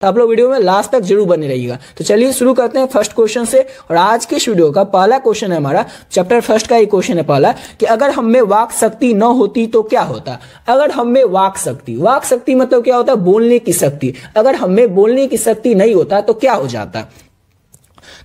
तो आप लोग वीडियो में लास्ट तक जरूर बने रहिएगा। तो चलिए शुरू करते हैं फर्स्ट क्वेश्चन से। और आज के वीडियो का पहला क्वेश्चन है हमारा चैप्टर फर्स्ट का ही क्वेश्चन है पहला, कि अगर हम में वाक शक्ति न होती तो क्या होता। अगर हम में वाक शक्ति मतलब क्या होता है, बोलने की शक्ति। अगर हम में बोलने की शक्ति नहीं होता तो क्या हो जाता।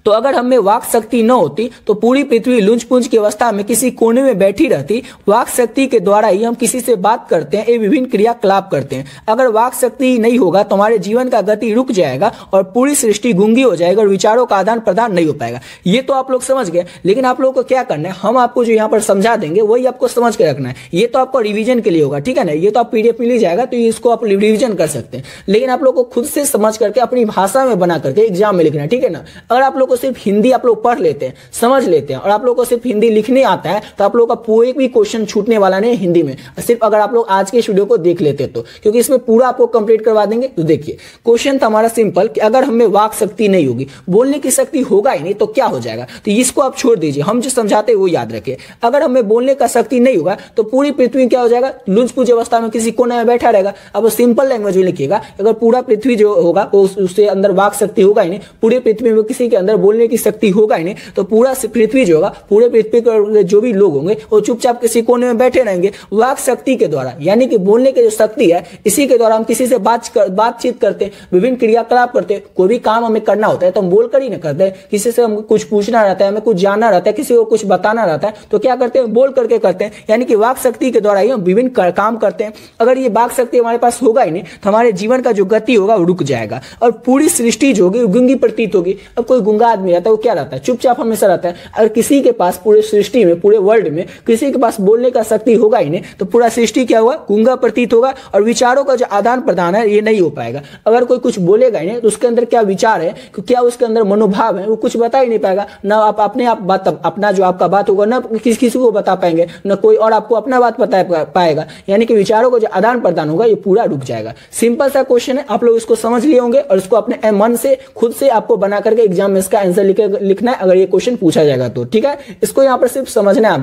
तो अगर हम में वाक शक्ति न होती तो पूरी पृथ्वी लुंज पुंज की अवस्था में किसी कोने में बैठी रहती। वाक शक्ति के द्वारा ही हम किसी से बात करते हैं, ये विभिन्न क्रियाकलाप करते हैं। अगर वाक शक्ति नहीं होगा तो हमारे जीवन का गति रुक जाएगा और पूरी सृष्टि गूंगी हो जाएगी और विचारों का आदान प्रदान नहीं हो पाएगा। ये तो आप लोग समझ गए, लेकिन आप लोगों को क्या करना है, हम आपको जो यहाँ पर समझा देंगे वही आपको समझ के रखना है। ये तो आपको रिवीजन के लिए होगा, ठीक है ना। ये तो आप पीडीएफ मिल जाएगा तो इसको आप रिवीजन कर सकते हैं, लेकिन आप लोग को खुद से समझ करके अपनी भाषा में बना करके एग्जाम में लिखना है, ठीक है ना। अगर आप लोग को सिर्फ हिंदी आप लोग पढ़ लेते हैं, समझ लेते हैं और आप लोग को सिर्फ हिंदी लिखने आता है तो आप लोग का कोई भी क्वेश्चन छूटने वाला नहीं हिंदी में, सिर्फ अगर आप लोग आज के इस वीडियो को देख लेते तो, क्योंकि इसमें पूरा आपको कंप्लीट करवा देंगे। तो देखिए क्वेश्चन था हमारा सिंपल, कि अगर हमें वाक शक्ति नहीं होगी, बोलने की शक्ति होगा ही नहीं तो क्या हो जाएगा। तो इसको आप छोड़ दीजिए, हम जो समझाते हैं वो याद रखिए। अगर हमें बोलने का शक्ति नहीं होगा तो पूरी पृथ्वी क्या हो जाएगा, लुंज पुंज अवस्था में किसी कोने में बैठा रहेगा। अब सिंपल लैंग्वेज में लिखिएगा, अगर पूरा पृथ्वी जो होगा उससे अंदर वाक शक्ति होगा ही नहीं, पूरी पृथ्वी में किसी के अंदर बोलने की शक्ति होगा ही नहीं, तो पूरा पृथ्वी जो होगा, पूरे पृथ्वी के जो भी लोग होंगे वो चुपचाप किसी कोने में बैठे रहेंगे। वाक शक्ति के द्वारा, यानी कि बोलने की जो शक्ति है, इसी के द्वारा हम किसी से बातचीत करते हैं, विभिन्न क्रियाकलाप करते हैं। कोई भी काम हमें करना होता है तो हम बोलकर ही ना करते हैं। किसी से हमको कुछ पूछना रहता है, हमें कुछ जानना रहता है, किसी को कुछ बताना रहता है, तो क्या करते हैं, बोल करके करते हैं। यानी कि वाक शक्ति के द्वारा ही हम विभिन्न काम करते हैं। अगर ये वाक शक्ति हमारे पास होगा ही नहीं तो हमारे जीवन का जो गति होगा वो रुक जाएगा और पूरी सृष्टि जो होगी गूंगी प्रतीत होगी। अब कोई गूंगा आदमी रहता है, वो क्या रहता है, चुपचाप हमेशा रहता है। अगर किसी के पास पूरे सृष्टि में, पूरे वर्ल्ड में किसी के पास बोलने का शक्ति होगा ही नहीं तो पूरा सृष्टि क्या होगा, गूंगा प्रतीत होगा और विचारों का जो आदान प्रदान है ये नहीं हो पाएगा। अगर कोई कुछ बोलेगा ही नहीं तो उसके अंदर क्या विचार है, क्या उसके अंदर मनोभाव है, वो कुछ बता ही नहीं पाएगा। ना आप अपने आप बात, अपना जो आपका बात होगा ना किसी को बता पाएंगे, ना कोई और आपको अपना बात बता पाएगा। यानी कि विचारों का जो आदान प्रदान होगा ये पूरा रुक जाएगा। सिंपल सा क्वेश्चन है, आप लोग इसको समझ लिए होंगे और इसको अपने मन से खुद से आपको बना करके एग्जाम में इसका आंसर लिखना है अगर ये क्वेश्चन पूछा जाएगा तो, ठीक है। इसको यहाँ पर सिर्फ समझना है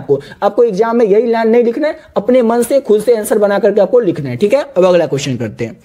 आपको एग्जाम में यही लाइन नहीं लिखना है, अपने मन से खुद से आंसर बना करके आपको लिखना है, ठीक है। अब अगला क्वेश्चन करते हैं।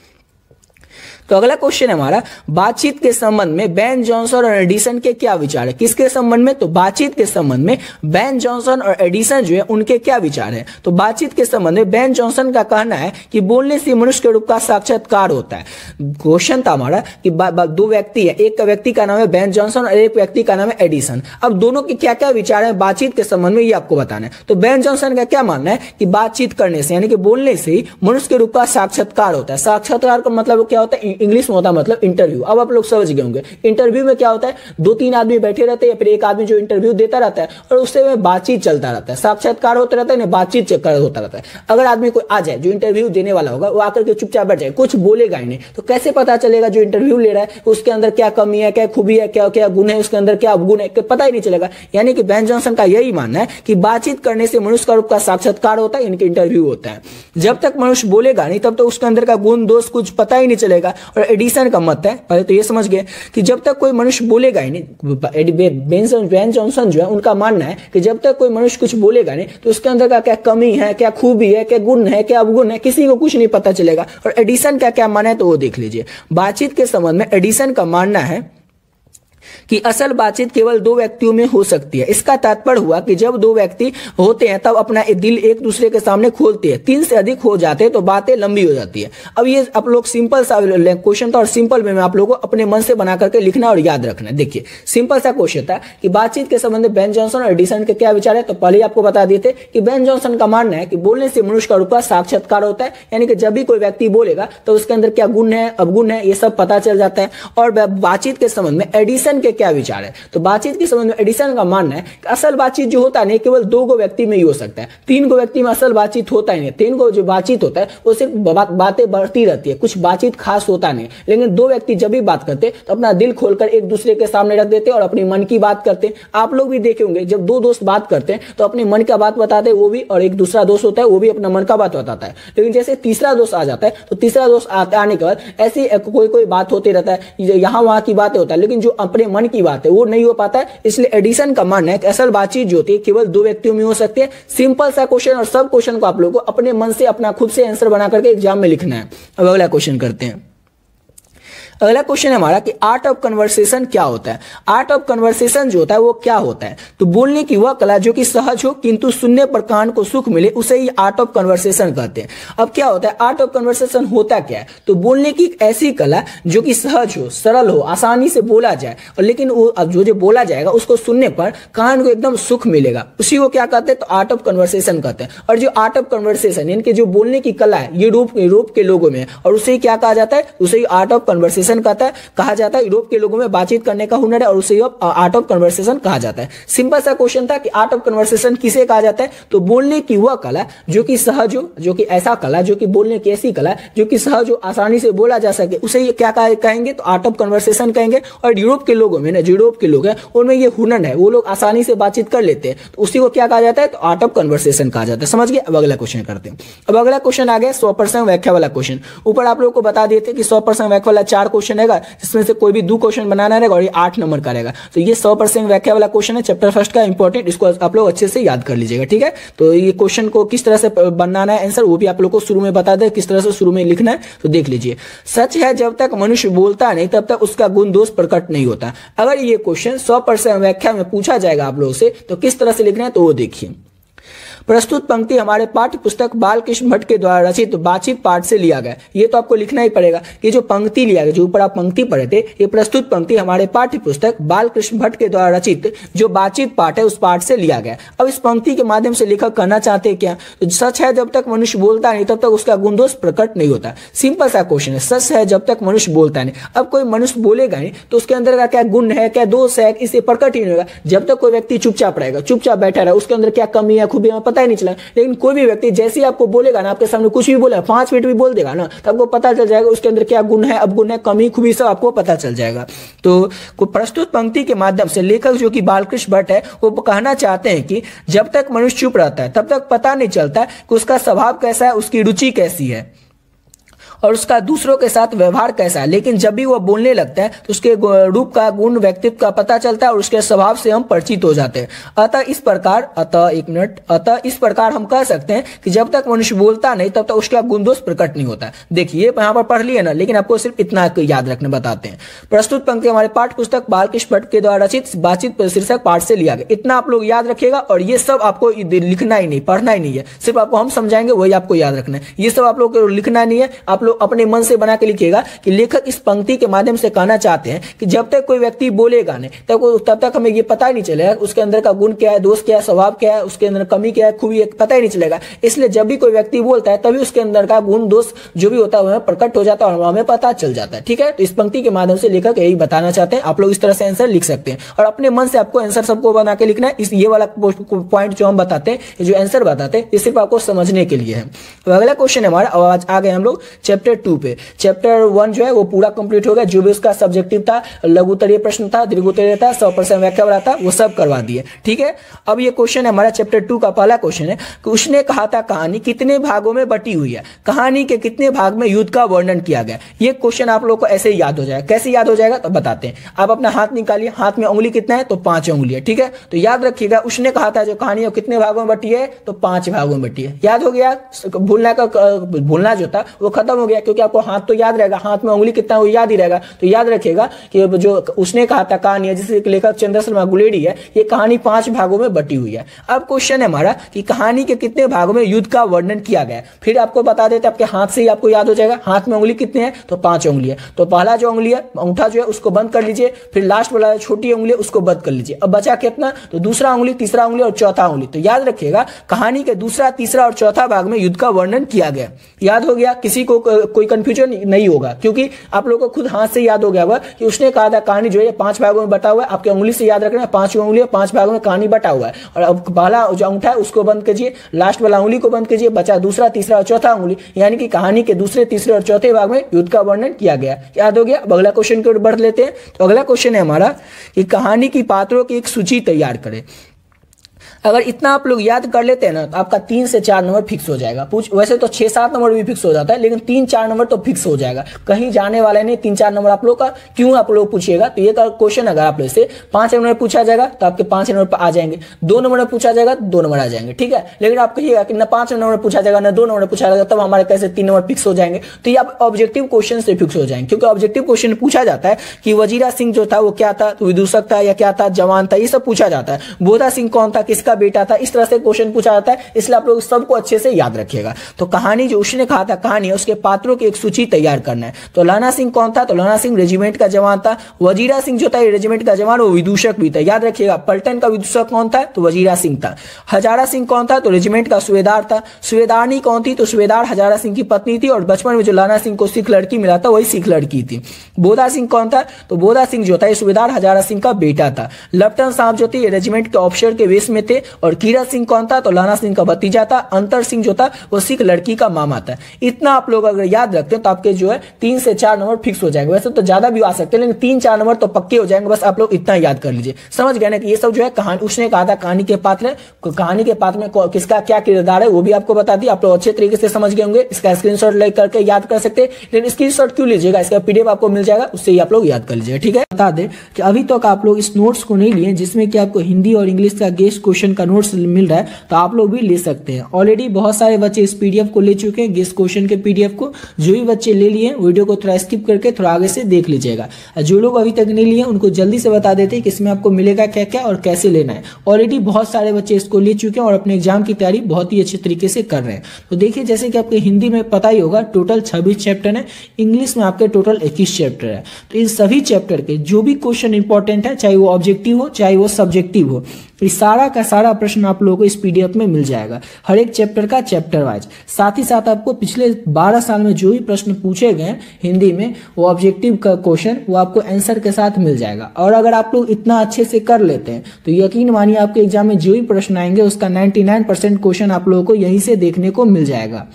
तो अगला क्वेश्चन है हमारा, बातचीत के संबंध में बेन जॉनसन और एडिसन के क्या विचार है। किसके संबंध में, तो बातचीत के संबंध में बेन जॉनसन और एडिसन जो है उनके क्या विचार है। तो बातचीत के संबंध में बेन जॉनसन का कहना है कि बोलने से मनुष्य के रूप का साक्षात्कार होता है। क्वेश्चन था हमारा कि दो व्यक्ति है, एक व्यक्ति का नाम है बेन जॉनसन और एक व्यक्ति का नाम है एडिसन। अब दोनों के क्या क्या विचार है बातचीत के संबंध में ये आपको बताना है। तो बेन जॉनसन का क्या मानना है कि बातचीत करने से, यानी कि बोलने से ही मनुष्य के रूप का साक्षात्कार होता है। साक्षात्कार का मतलब क्या होता है, इंग्लिश में होता है मतलब इंटरव्यू। अब आप लोग समझ गए होंगे, इंटरव्यू में क्या होता है, दो तीन आदमी बैठे रहते हैं, फिर एक आदमी जो इंटरव्यू देता रहता है और उससे में बातचीत चलता रहता है, साक्षात्कार होता रहता है, बातचीत होता रहता है। अगर आदमी कोई आ जाए जो इंटरव्यू देने वाला होगा, वो आकर के चुपचाप बैठ जाए, कुछ बोलेगा ही नहीं, तो कैसे पता चलेगा जो इंटरव्यू ले रहा है उसके अंदर क्या कमी है, क्या खूबी है, क्या क्या गुण है, उसके अंदर क्या अवगुण है, पता ही नहीं चलेगा। यानी कि बेन जॉनसन का यही मानना है कि बातचीत करने से मनुष्य का रूप का साक्षात्कार होता है, इनके इंटरव्यू होता है। जब तक मनुष्य बोलेगा नहीं तब तक उसके अंदर का गुण दोष कुछ पता ही नहीं चलेगा। और एडिसन का मत है, पहले तो ये समझ गए कि जब तक कोई मनुष्य बोलेगा ही नहीं, बेन जॉनसन जो है उनका मानना है कि जब तक कोई मनुष्य कुछ बोलेगा नहीं तो उसके अंदर का क्या कमी है, क्या खूबी है, क्या गुण है, क्या अवगुण है, किसी को कुछ नहीं पता चलेगा। और एडिसन का क्या मानना है तो वो देख लीजिए। बातचीत के संबंध में एडिसन का मानना है कि असल बातचीत केवल दो व्यक्तियों में हो सकती है। इसका तात्पर्य हुआ कि जब दो व्यक्ति होते हैं तब अपना दिल एक दूसरे के सामने खोलते हैं, तीन से अधिक हो जाते हैं तो बातें लंबी हो जाती है। अब ये आप लोग सिंपल सा क्वेश्चन था और सिंपल वे में आप लोगों को अपने मन से बना करके लिखना और याद रखना। देखिए सिंपल सा क्वेश्चन था कि बातचीत के संबंध में बेन जॉनसन और एडिसन के क्या विचार है। तो पहले ही आपको बता दिए थे कि बेन जॉनसन का मानना है कि बोलने से मनुष्य का रूप का साक्षात्कार होता है, यानी कि जब भी कोई व्यक्ति बोलेगा तो उसके अंदर क्या गुण है, अवगुण है, ये सब पता चल जाता है। और बातचीत के संबंध में एडिसन के क्या विचार है। तो बातचीत के संबंध में एडिसन का मानना है कि असल बातचीत जो होता है नहीं केवल दो गो व्यक्ति में ही हो सकता है, तीन गो व्यक्ति में असल बातचीत होता ही नहीं। तीन गो जो बातचीत होता है वो सिर्फ बातें बढ़ती रहती है, कुछ बातचीत खास होता नहीं। लेकिन दो व्यक्ति जब भी बात करते तो अपना दिल खोलकर एक दूसरे के सामने रख देते और अपनी मन की बात करते। आप लोग भी देखे होंगे जब दो दोस्त बात करते हैं तो अपने मन का बात बताते हैं वो भी, और एक दूसरा दोस्त होता है वो भी अपना मन का बात बताता है। लेकिन जैसे तीसरा दोस्त आ जाता है तो तीसरा दोस्त आने के बाद ऐसी कोई बात होती रहता है, यहाँ वहां की बातें होता है, लेकिन जो अपने मन की बात है वो नहीं हो पाता है। इसलिए एडिसन का मानना है कि असल बातचीत जो होती है केवल दो व्यक्तियों में हो सकती है। सिंपल सा क्वेश्चन और सब क्वेश्चन को आप लोगों को अपने मन से अपना खुद से आंसर बना करके एग्जाम में लिखना है। अब अगला क्वेश्चन करते हैं। अगला क्वेश्चन है हमारा कि आर्ट ऑफ कन्वर्सेशन क्या होता है। आर्ट ऑफ कन्वर्सेशन जो होता है वो क्या होता है, तो बोलने की वह कला जो कि सहज हो किंतु सुनने पर कान को सुख मिले, उसे ही आर्ट ऑफ कन्वर्सेशन कहते हैं। अब क्या होता है आर्ट ऑफ कन्वर्सेशन होता क्या है, तो बोलने की एक ऐसी कला जो कि सहज हो, सरल हो, आसानी से बोला जाए, और लेकिन वो अब जो बोला जाएगा उसको सुनने पर कान को एकदम सुख मिलेगा, उसी को क्या कहते हैं, तो आर्ट ऑफ कन्वर्सेशन कहते हैं। और जो आर्ट ऑफ कन्वर्सेशन इनके जो बोलने की कला है ये यूरोप के लोगों में, और उसे क्या कहा जाता है, उसे आर्ट ऑफ कन्वर्सेशन कहा जाता है। यूरोप के लोगों में बातचीत करने का हुनर है और उसे आर्ट ऑफ कन्वर्सेशन कहा जाता है। सिंपल सा क्वेश्चन था कि आर्ट ऑफ कन्वर्सेशन किसे कहा जाता है, तो बोलने की वह कला जो कि सहज हो, जो कि ऐसा कला जो कि बोलने की ऐसी कला जो कि सहज हो, आसानी से बोला जा सके, उसे क्या कहेंगे, तो आर्ट ऑफ कन्वर्सेशन कहेंगे। और यूरोप के लोगों में ना, जो यूरोप के लोग हैं उनमें ये हुनर है, वो लोग आसानी से बातचीत कर लेते हैं, तो उसी को क्या कहा जाता है, तो आर्ट ऑफ कन्वर्सेशन कहा जाता है। समझ गए। अब अगला क्वेश्चन करते हैं। अब अगला क्वेश्चन आ गया 100% व्याख्या वाला क्वेश्चन। ऊपर आप लोगों को बता दिए थे कि 100% व्याख्या वाला 4 क्वेश्चन है, जिसमें से कोई भी 2 क्वेश्चन बनाना रहेगा और ये 8 नंबर का रहेगा। तो ये 100% व्याख्या वाला क्वेश्चन है, चैप्टर फर्स्ट का इंपॉर्टेंट, इसको आप लोग अच्छे से याद कर लीजिएगा। ठीक है, तो ये क्वेश्चन को किस तरह से बनाना है आंसर, वो भी आप लोग को शुरू में बता दे किस तरह से शुरू में लिखना है, तो देख लीजिए। सच है जब तक मनुष्य बोलता नहीं तब तक उसका गुण दोष प्रकट नहीं होता। अगर ये क्वेश्चन 100% व्याख्या में पूछा जाएगा आप लोगों से, तो किस तरह से लिखना है, तो वो देखिए। प्रस्तुत पंक्ति हमारे पाठ्य पुस्तक बालकृष्ण भट्ट के द्वारा रचित बातचीत पाठ से लिया गया। ये तो आपको लिखना ही पड़ेगा। ये जो पंक्ति लिया गया, जो ऊपर आप पंक्ति पढ़े थे, ये प्रस्तुत पंक्ति हमारे पाठ्य पुस्तक बालकृष्ण भट्ट के द्वारा रचित जो बातचीत पाठ है उस पाठ से लिया गया। अब इस पंक्ति के माध्यम से लेखक कहना चाहते हैं क्या, तो सच है जब तक मनुष्य बोलता नहीं तब तक उसका गुण दोष प्रकट नहीं होता। सिंपल सा क्वेश्चन है, सच है जब तक मनुष्य बोलता नहीं। अब कोई मनुष्य बोलेगा नहीं तो उसके अंदर का क्या गुण है, क्या दोष है, इसे प्रकट ही नहीं होगा। जब तक कोई व्यक्ति चुपचाप रहेगा, चुपचाप बैठा रहा, उसके अंदर क्या कमी है, खूबी है, पता ही नहीं चला। लेकिन कोई भी व्यक्ति जैसे ही आपको बोलेगा ना, आपके सामने कुछ भी बोला, 5 मिनट भी बोल देगा ना, तो आपको पता चल जाएगा उसके अंदर क्या गुण है, अवगुण है, कमी खूबी, सब आपको पता चल जाएगा। तो प्रस्तुत पंक्ति के माध्यम से लेखक जो कि बालकृष्ण भट्ट है, वो कहना चाहते हैं कि जब तक मनुष्य चुप रहता है तब तक पता नहीं चलता कि उसका स्वभाव कैसा है, उसकी रुचि कैसी है और उसका दूसरों के साथ व्यवहार कैसा है। लेकिन जब भी वह बोलने लगता है तो उसके रूप का, गुण, व्यक्तित्व का पता चलता है और उसके स्वभाव से हम परिचित हो जाते हैं। अतः इस प्रकार हम कह सकते हैं कि जब तक मनुष्य बोलता नहीं तब तक उसका गुण दोष प्रकट नहीं होता। देखिए यहाँ पर पढ़ लिए ना, लेकिन आपको सिर्फ इतना याद रखने बताते हैं। प्रस्तुत पंक्ति हमारे पाठ्य पुस्तक बालकृष्ण भट्ट के द्वारा रचित बातचीत शीर्षक पाठ से लिया गया। इतना आप लोग याद रखिएगा, और ये सब आपको लिखना ही नहीं, पढ़ना ही नहीं है, सिर्फ आपको हम समझाएंगे वही आपको याद रखना है। ये सब आप लोग को लिखना नहीं है, आप लोग अपने मन से बना के लिखिएगा कि लेखक इस पंक्ति के माध्यम से कहना चाहते हैं कि जब तक कोई व्यक्ति बोलेगा नहीं तब तक हमें ये पता ही नहीं चलेगा उसके अंदर का गुण क्या है, दोष क्या है, स्वभाव क्या है, उसके अंदर कमी क्या है, खूबी है, पता ही नहीं चलेगा। इसलिए जब भी कोई व्यक्ति बोलता है तभी उसके अंदर का गुण दोष जो भी होता है वह प्रकट हो जाता है और हमें पता चल जाता है। ठीक है, तो इस पंक्ति के माध्यम से लेखक यही बताना चाहते हैं। आप लोग इस तरह से आंसर लिख सकते हैं और अपने मन से आपको आंसर सबको बना के लिखना है। ये वाला पॉइंट जो हम बताते हैं, जो आंसर बताते हैं, ये सिर्फ आपको समझने के लिए है। तो अगला क्वेश्चन है हमारा, आज आ गए हम लोग चैप्टर 2 पे। चैप्टर 1 जो है वो पूरा कंप्लीट हो गया। जो भी उसका सब्जेक्टिव था, लघु उत्तरीय प्रश्न था, दीर्घ उत्तरीय था, 100% व्याख्या वाला था, वो सब करवा दिए। ठीक है, अब ये क्वेश्चन है हमारा चैप्टर 2 का पहला क्वेश्चन है कि उसने कहा था कहानी कितने भागों में बटी हुई है। कहानी के कितने भाग में युद्ध का वर्णन किया गया। ये क्वेश्चन आप लोग को ऐसे ही याद हो जाएगा। कैसे याद हो जाएगा तो बताते हैं। आप अपना हाथ निकालिए, हाथ में उंगली कितना है तो 5 उंगली है। ठीक है, तो याद रखिएगा उसने कहा था जो कहानी कितने भागों में बटी है तो 5 भागों में बटी है। याद हो गया, भूलना जो था वो खत्म हो गया, क्योंकि आपको हाथ तो याद रहेगा, हाथ में उंगली कितना वो याद ही रहेगा। तो याद रखिएगा कि जो उसने कहा था कहानी है, जिसे लेखक चंद्र शर्मा गुलेरी है, ये कहानी 5 भागों में बटी हुई है। अब क्वेश्चन है हमारा कि कहानी के कितने भागों में युद्ध का वर्णन किया गया। फिर आपको बता देते, आपके हाथ से ही आपको याद हो जाएगा। हाथ में उंगली कितने हैं तो 5 उंगली है। तो पहला जो उंगली है, अंगूठा जो है उसको बंद कर लीजिए, फिर लास्ट वाला छोटी उंगली उसको बंद कर लीजिए। अब बचा कितना तो दूसरा उंगली, तीसरा उंगली और चौथा उंगली। तो याद रखिएगा कहानी के दूसरा, तीसरा और चौथा भाग में युद्ध का वर्णन किया गया। याद हो गया, किसी को कोई कंफ्यूजन नहीं होगा, क्योंकि आप लोगों को खुद हाथ से याद हो गया हुआ कि उसने कहा था कहानी जो है 5 भागों में बटा हुआ है। आपके उंगली से याद रखना है, 5 उंगली 5 भागों में कहानी बटा हुआ है। और अब पहला जो अंगूठा है उसको बंद कीजिए, लास्ट वाला उंगली को बंद कीजिए, बचा दूसरा, तीसरा और चौथा उंगली, यानी कि कहानी के दूसरे, तीसरे और चौथे भाग में युद्ध का वर्णन किया गया। याद हो गया। अब अगला क्वेश्चन की ओर बढ़ लेते हैं। तो अगला क्वेश्चन है हमारा कि कहानी की पात्रों की एक सूची तैयार करें। अगर इतना आप लोग याद कर लेते हैं ना तो आपका 3 से 4 नंबर फिक्स हो जाएगा। वैसे तो 6-7 नंबर भी फिक्स हो जाता है, लेकिन 3-4 नंबर तो फिक्स हो जाएगा, कहीं जाने वाला नहीं। 3-4 नंबर आप लोग का क्यों आप लोग पूछिएगा। तो ये क्वेश्चन अगर आप लोग से 5 नंबर पूछा जाएगा तो आपके 5 नंबर पर आ जाएंगे, 2 नंबर पूछा जाएगा तो 2 नंबर आ जाएंगे, ठीक है। लेकिन आप कहिएगा कि ना 5 नंबर पूछा जाएगा ना 2 नंबर पूछा जाएगा, तब हमारे कैसे 3 नंबर फिक्स हो जाएंगे। तो ये आप ऑब्जेक्टिव क्वेश्चन से फिक्स हो जाएंगे, क्योंकि ऑब्जेक्टिव क्वेश्चन पूछा जाता है कि वजीरा सिंह जो था वो क्या था, तो विदूषक था या क्या था, जवान था, ये सब पूछा जाता है। बोधा सिंह कौन था, किसका बेटा था, इस तरह से क्वेश्चन पूछा जाता है। इसलिए आप लोग सबको अच्छे से याद रखिएगा। तो कहानी जो उसने कहा था कहानी है, उसके पात्रों की एक सूची तैयार करना है। तो लहना सिंह कौन था, तो लहना सिंह रेजिमेंट का जवान था। वजीरा सिंह जो था रेजिमेंट का जवान, वो विदूषक भी था, याद रखिएगा। पलटन का विदूषक कौन था, तो वजीरा सिंह था। हजारा सिंह कौन था, तो रेजिमेंट का सूबेदार था। सूबेदारनी कौन थी, तो सूबेदार हजारा सिंह की पत्नी थी, और बचपन में जो लहना सिंह को सिख लड़की मिला था वही सिख लड़की थी। बोधा सिंह कौन था, तो बोधा सिंह जो था ये सूबेदार हजारा सिंह का बेटा था। लेफ्टिनेंट साहब जो थे रेजिमेंट के ऑफिसर के वेश में थे। और कीरत सिंह कौन था, तो लहना सिंह का भतीजा था। अंतर सिंह जो था वो सिख लड़की का मामा था। इतना आप लोग अगर याद रखते हैं तो आपके जो है 3 से 4 नंबर फिक्स हो जाएंगे। वैसे तो ज्यादा भी आ सकते हैं, लेकिन 3-4 नंबर तो पक्के हो जाएंगे। बस आप लोग इतना याद कर लीजिए, समझ गए ना कि ये सब जो है कहानी उसने कहा था कहानी के पात्र है, कहानी के पात्र में किसका क्या किरदार है वो भी आपको बता दिया। आप लोग अच्छे तरीके से समझ गए होंगे। इसका स्क्रीनशॉट ले करके याद कर सकते हैं, लेकिन स्क्रीनशॉट क्यों लीजिएगा, इसका पीडीएफ आपको मिल जाएगा, उससे ही आप लोग याद कर लीजिएगा, ठीक है। बता दें कि अभी तक आप लोग इस नोट्स को नहीं लिए जिसमें कि आपको हिंदी और इंग्लिश का गेस्ट क्वेश्चन का नोट्स मिल रहा है, तो आप लोग भी ले सकते हैं। ऑलरेडी बहुत सारे बच्चे इस पीडीएफ को ले चुके हैं, गेस्ट क्वेश्चन के पीडीएफ को। जो भी बच्चे ले लिए वीडियो को थोड़ा स्किप करके थोड़ा आगे से देख लीजिएगा। जो लोग अभी तक नहीं लिए उनको जल्दी से बता देते हैं कि इसमें आपको मिलेगा क्या क्या और कैसे लेना है। ऑलरेडी बहुत सारे बच्चे इसको ले चुके हैं और अपने एग्जाम की तैयारी बहुत ही अच्छे तरीके से कर रहे हैं। तो देखिए, जैसे कि आपके हिंदी में पता ही होगा टोटल 26 चैप्टर है, इंग्लिश में आपके टोटल 21 चैप्टर है। तो इन सभी चैप्टर के जो भी क्वेश्चन इंपॉर्टेंट है, चाहे वो ऑब्जेक्टिव हो चाहे वो सब्जेक्टिव हो, इस सारा का सारा प्रश्न आप लोगों को इस पीडीएफ में मिल जाएगा, हर एक चैप्टर का चैप्टर वाइज। साथ ही साथ आपको पिछले 12 साल में जो भी प्रश्न पूछे गए हिंदी में, वो ऑब्जेक्टिव का क्वेश्चन वो आपको आंसर के साथ मिल जाएगा। और अगर आप लोग इतना अच्छे से कर लेते हैं तो यकीन मानिए आपके एग्जाम में जो भी प्रश्न आएंगे उसका 99% क्वेश्चन आप लोगों को यहीं से देखने को मिल जाएगा।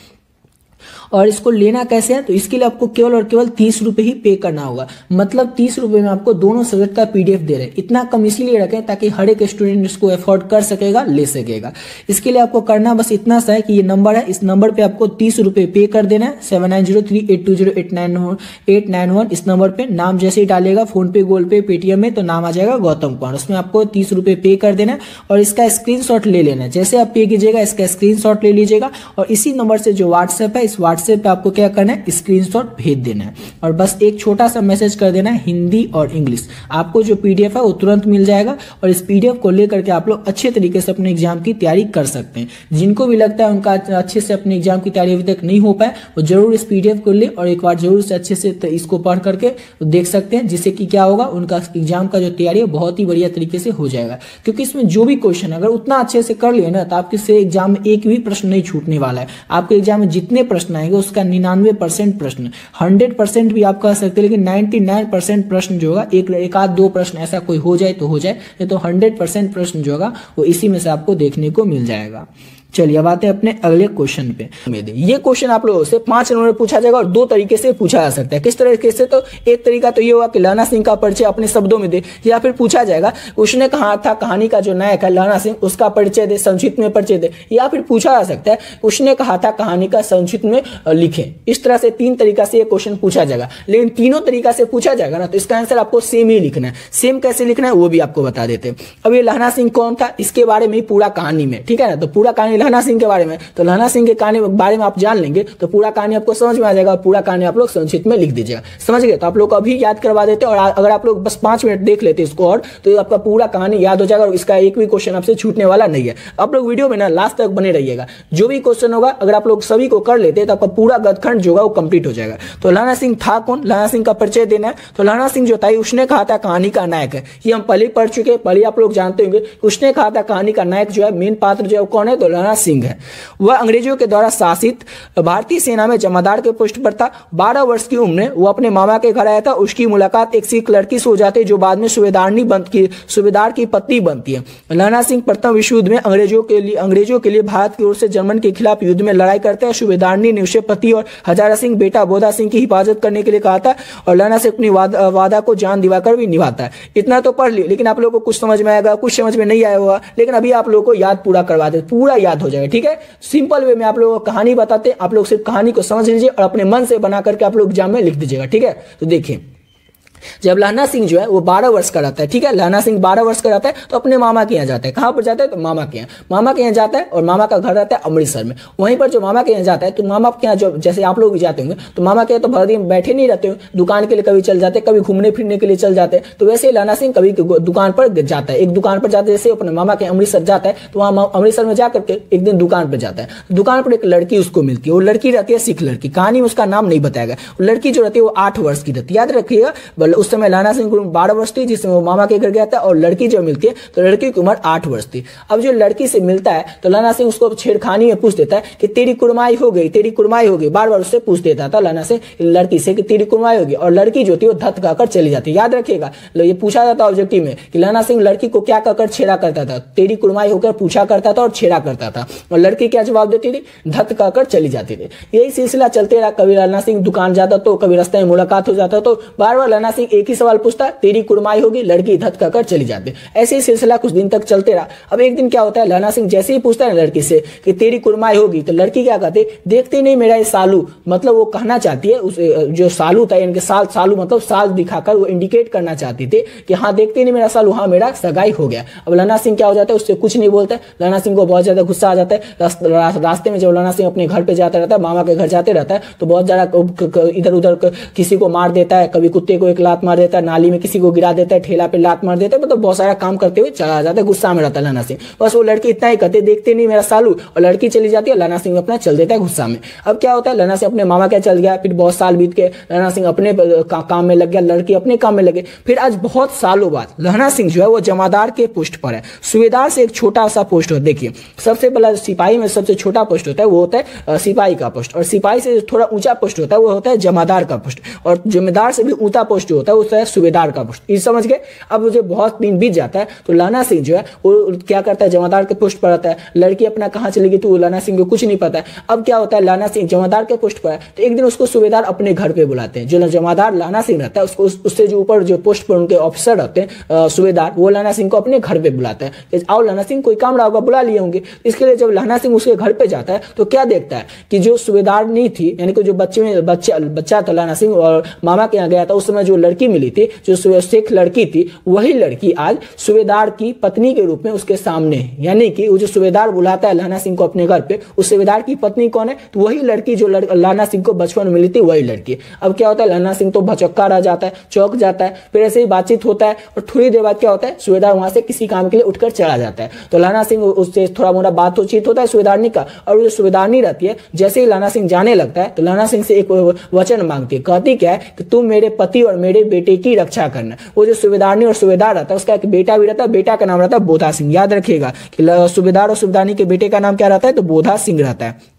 और इसको लेना कैसे है, तो इसके लिए आपको केवल और केवल 30 रुपए ही पे करना होगा। मतलब 30 रुपए में आपको दोनों सब्जेक्ट का पीडीएफ दे रहे हैं। इतना कम इसलिए रखें ताकि हर एक स्टूडेंट इसको अफोर्ड कर सकेगा, ले सकेगा। इसके लिए आपको करना बस इतना सा है कि ये नंबर है, इस नंबर पे आपको 30 रुपए पे कर देना है। 7903820891 इस नंबर पे नाम जैसे ही डालेगा, फोन पे, गूगल पे, पेटीएम में, तो नाम आ जाएगा गौतम कुमार। उसमें आपको 30 रुपए पे कर देना है और इसका स्क्रीनशॉट ले लेना है। जैसे आप पे कीजिएगा इसका स्क्रीनशॉट ले लीजिएगा और इसी नंबर से जो व्हाट्सएप है, इस व्हाट्सएप पे आपको क्या करना है, स्क्रीनशॉट भेज देना है और बस एक छोटा सा मैसेज कर देना है हिंदी और इंग्लिश। आपको जो पीडीएफ है वो तुरंत मिल जाएगा और इस पीडीएफ को लेकर के आप लोग अच्छे तरीके से अपने एग्जाम की तैयारी कर सकते हैं। जिनको भी लगता है उनका अच्छे से अपने एग्जाम की तैयारी अभी तक नहीं हो पाए, वो जरूर इस पीडीएफ को ले और एक बार जरूर से अच्छे से इसको पढ़ करके देख सकते हैं, जिससे कि क्या होगा, उनका एग्जाम का जो तैयारी है बहुत ही बढ़िया तरीके से हो जाएगा। क्योंकि इसमें जो भी क्वेश्चन अगर उतना अच्छे से कर लिए ना, तो आपके से एग्जाम में एक भी प्रश्न नहीं छूटने वाला है। आपके एग्जाम में जितने प्रश्न आएंगे उसका 99% प्रश्न, 100% भी आप कह सकते हैं, लेकिन 99% प्रश्न जो होगा, एक आध दो प्रश्न ऐसा कोई हो जाए तो हो जाए, नहीं तो 100% प्रश्न जो होगा वो इसी में से आपको देखने को मिल जाएगा। चलिए अब आते हैं अपने अगले क्वेश्चन पे। ये क्वेश्चन आप लोगों से 5 नंबर में पूछा जाएगा और 2 तरीके से पूछा जा सकता है। किस तरीके से, तो एक तरीका तो ये होगा कि लहना सिंह का परिचय अपने शब्दों में दे, या फिर पूछा जाएगा उसने कहा था कहानी का जो नायक है लहना सिंह, उसका परिचय दे, संक्षिप्त में परिचय दे। या फिर पूछा जा सकता है उसने कहा था कहानी का संक्षिप्त में लिखे। इस तरह से 3 तरीका से ये क्वेश्चन पूछा जाएगा। लेकिन तीनों तरीका से पूछा जाएगा ना, तो इसका आंसर आपको सेम ही लिखना है। सेम कैसे लिखना है वो भी आपको बता देते हैं। अब ये लहना सिंह कौन था, इसके बारे में ही पूरा कहानी में, ठीक है ना। तो पूरा कहानी लहना सिंह के बारे में, तो लहना सिंह के कहानी बारे में आप जान लेंगे तो पूरा कहानी आपको समझ में आ जाएगा और पूरा कहानी आप लोग संक्षिप्त में लिख दीजिएगा। समझ गए, तो आप लोग को अभी याद करवा देते हैं। और अगर आप लोग बस 5 मिनट देख लेते इसको और, तो आपका पूरा कहानी याद हो जाएगा और इसका एक भी क्वेश्चन आपसे छूटने वाला नहीं है। आप लोग वीडियो में ना लास्ट तक बने रहिएगा। जो भी क्वेश्चन होगा अगर आप लोग सभी को कर लेते हैं तो आपका पूरा गदखंड जो होगा वो कंप्लीट हो जाएगा। तो लहना सिंह था कौन, लहना सिंह का परिचय देना है। तो लहना सिंह जो था उसने कहा था कहानी का नायक है। ये हम पहले पढ़ चुके हैं, पहले आप लोग जानते होंगे। उसने कहा था कहानी का नायक जो है, मेन पात्र जो है कौन है, तो लहना लहना सिंह है। वह अंग्रेजों के द्वारा शासित भारतीय सेना में जमादार के पोस्ट पर था। 12 वर्ष की उम्र में वो अपने मामा के घर आया था। उसकी मुलाकात एक सिख लड़की से हो जाती है जो बाद में सूबेदार की पत्नी बनती है। लहना सिंह प्रथम विश्व युद्ध में अंग्रेजों के लिए भारत की ओर से जर्मन के खिलाफ युद्ध में लड़ाई करते हैं। सूबेदारनी ने उसे पति और हजारा सिंह बेटा बोधा सिंह की हिफाजत करने के लिए कहा था और लहना से अपनी वादा को जान दिवाकर भी निभाता है। इतना तो पढ़ लिया, लेकिन आप लोगों को कुछ समझ में आएगा, कुछ समझ में नहीं आया होगा, लेकिन अभी आप लोगों को याद पूरा करवा दे, पूरा याद हो जाएगा। ठीक है, सिंपल वे में आप लोगों को कहानी बताते, आप लोग सिर्फ कहानी को समझ लीजिए और अपने मन से बना करके आप लोग एग्जाम में लिख दीजिएगा। ठीक है, तो देखिए जब लहना सिंह जो है वो 12 वर्ष का रहता है, ठीक है, लहना सिंह 12 वर्ष का रहता है तो अपने मामा के यहाँ जाता है। कहाँ पर जाता है? तो मामा के यहाँ जाता है और मामा का घर रहता है अमृतसर में। वहीं पर जो मामा के यहाँ जाता है तो मामा के यहाँ जो जैसे आप लोग भी जाते होंगे तो मामा के यहाँ तो भर दिन बैठे नहीं रहते हो, दुकान के लिए कभी चल जाते, कभी घूमने फिरने के लिए चल जाते हैं। तो वैसे लहना सिंह कभी दुकान पर जाता है, एक दुकान पर जाता है, जैसे अपने मामा के अमृतसर जाता है तो वहाँ अमृतसर में जाकर के एक दिन दुकान पर जाता है। दुकान पर एक लड़की उसको मिलती है, वो लड़की रहती है सिख लड़की, कहानी में उसका नाम नहीं बताया गया। लड़की जो रहती है वो 8 वर्ष की रहती है, याद रखिएगा। उस समय लहना सिंह 12 वर्ष थी जिसमें वो मामा के घर गया था, और लड़की जो मिलती है तो लड़की की उम्र 8 वर्ष थी। अब जो लड़की से मिलता है तो लहना सिंह उसको छेड़खानी में पूछ देता है कि तेरी कुर्माई हो गई, तेरी कुर्माई हो गई, बार बार उससे पूछ देता था लहना से लड़की से कि तेरी कुर्माई होगी, और लड़की जो थी वो धत कहकर चली जाती। याद रखिएगा, ये पूछा जाता ऑब्जेक्टिव में कि लहना सिंह लड़की को क्या कहकर छेड़ा करता था, तेरी कुर्माई होकर पूछा करता था और छेड़ा करता था, और लड़की क्या जवाब देती थी? धत कहकर चली जाती थी। यही सिलसिला चलते रहा, कभी लहना सिंह दुकान जाता तो कभी रास्ते में मुलाकात हो जाता तो बार बार लहना सिंह एक ही सवाल पूछता, तेरी कुर्माई होगी, लड़की धत कहकर चली जाती। ऐसे ही सिलसिला कुछ दिन तक चलते रहा। अब एक दिन क्या होता है, लहना सिंह जैसे ही पूछता है लड़की से कि तेरी कुर्माई होगी तो लड़की क्या कहती, देखते नहीं मेरा ये सालू, मतलब वो कहना चाहती है उस जो सालू था, यानी कि सालू मतलब साल दिखाकर वो इंडिकेट करना चाहती थी कि हाँ देखते नहीं मेरा सालू, हाँ मेरा सगाई हो गया। अब लहना सिंह क्या हो जाता है, उससे कुछ नहीं बोलता है। लहना सिंह को बहुत ज्यादा गुस्सा आ जाता है। रास्ते में जब लहना सिंह अपने घर पे जाता रहता है, मामा के घर जाते रहता है तो बहुत ज्यादा इधर उधर किसी को मार देता है, कभी कुत्ते को एक लात मार देता है, नाली में किसी को गिरा देता है, ठेला पे लात मार देता है, मतलब बहुत सारा काम करते हुए चला जाता है। गुस्सा में रहता है लहना सिंह। बस वो लड़की इतना ही कहते, देखते नहीं मेरा सालू, और लड़की चली जाती है, लहना सिंह अपना चल देता है गुस्सा में। अब क्या होता है, लहना सिंह अपने मामा क्या चल गया, फिर बहुत साल बीत के लहना सिंह अपने काम में लग गया, लड़की अपने काम में लगे। फिर आज बहुत सालों बाद लहना सिंह जो है वो जमादार के पोस्ट पर है। सूबेदार से एक छोटा सा पोस्ट होता है। देखिए सबसे पहला सिपाही में सबसे छोटा पोस्ट होता है वो होता है सिपाही का पोस्ट, और सिपाही से थोड़ा ऊंचा पोस्ट होता है वो होता है जमादार का पोस्ट, और जमींदार से भी ऊंचा पोस्ट जो होता है वो होता है सूबेदार का पोस्ट। ये समझ गए। अब मुझे बहुत दिन बीत जाता है तो लहना सिंह जो है वो क्या करता है, जमादार के पोस्ट पर आता है। लड़की अपना कहाँ चली गई तो लहना सिंह को कुछ नहीं पता है। अब क्या होता है, लहना सिंह जमादार के पोस्ट पर है तो एक दिन उसको सूबेदार अपने घर पे बुलाते हैं। जो जमादार लहना सिंह रहता है उसको उससे जो ऊपर जो पोस्ट पर उनके ऑफिसर रहते हैं सूबेदार, वो लहना सिंह को अपने घर पे बुलाता है। आओ लहना सिंह, कोई काम रहा होगा, बुला लिए होंगे। इसके लिए जब लहना सिंह उसके घर पे जाता है तो क्या देखता है कि जो सूबेदार नहीं थी, यानी कि जो बच्चा था लहना सिंह और मामा के यहाँ गया था, उस समय जो लड़की मिली थी, जो सिख लड़की थी, वही लड़की आज सूबेदार की पत्नी के रूप में उसके सामने, यानी कि वो जो सूबेदार बुलाता है लहना सिंह को अपने घर पे, उस सूबेदार की पत्नी कौन है, तो वही लड़की जो लहना सिंह को बचपन में मिली थी वही लड़की। अब क्या होता है, लहना सिंह तो भचक्का रह जाता है, चौंक जाता है। फिर ऐसे ही बातचीत होता है और थोड़ी देर बाद क्या होता है, सूबेदार वहां से किसी काम के लिए उठकर चला जाता है। तो लहना सिंह उससे थोड़ा मोटा बातचीत होता है सूबेदारनी का, और जो सूबेदारनी रहती है जैसे ही लहना सिंह जाने लगता है तो लहना सिंह से एक वचन मांगती है। कहती क्या है कि तुम मेरे पति और मेरे बेटे की रक्षा करना। वो जो सूबेदारनी और सूबेदार रहता है उसका एक बेटा भी रहता है, बेटा का नाम रहता है बोधा सिंह। याद रखिएगा कि सूबेदार और सूबेदारनी के बेटे का नाम क्या रहता है, तो बोधा सिंह रहता है।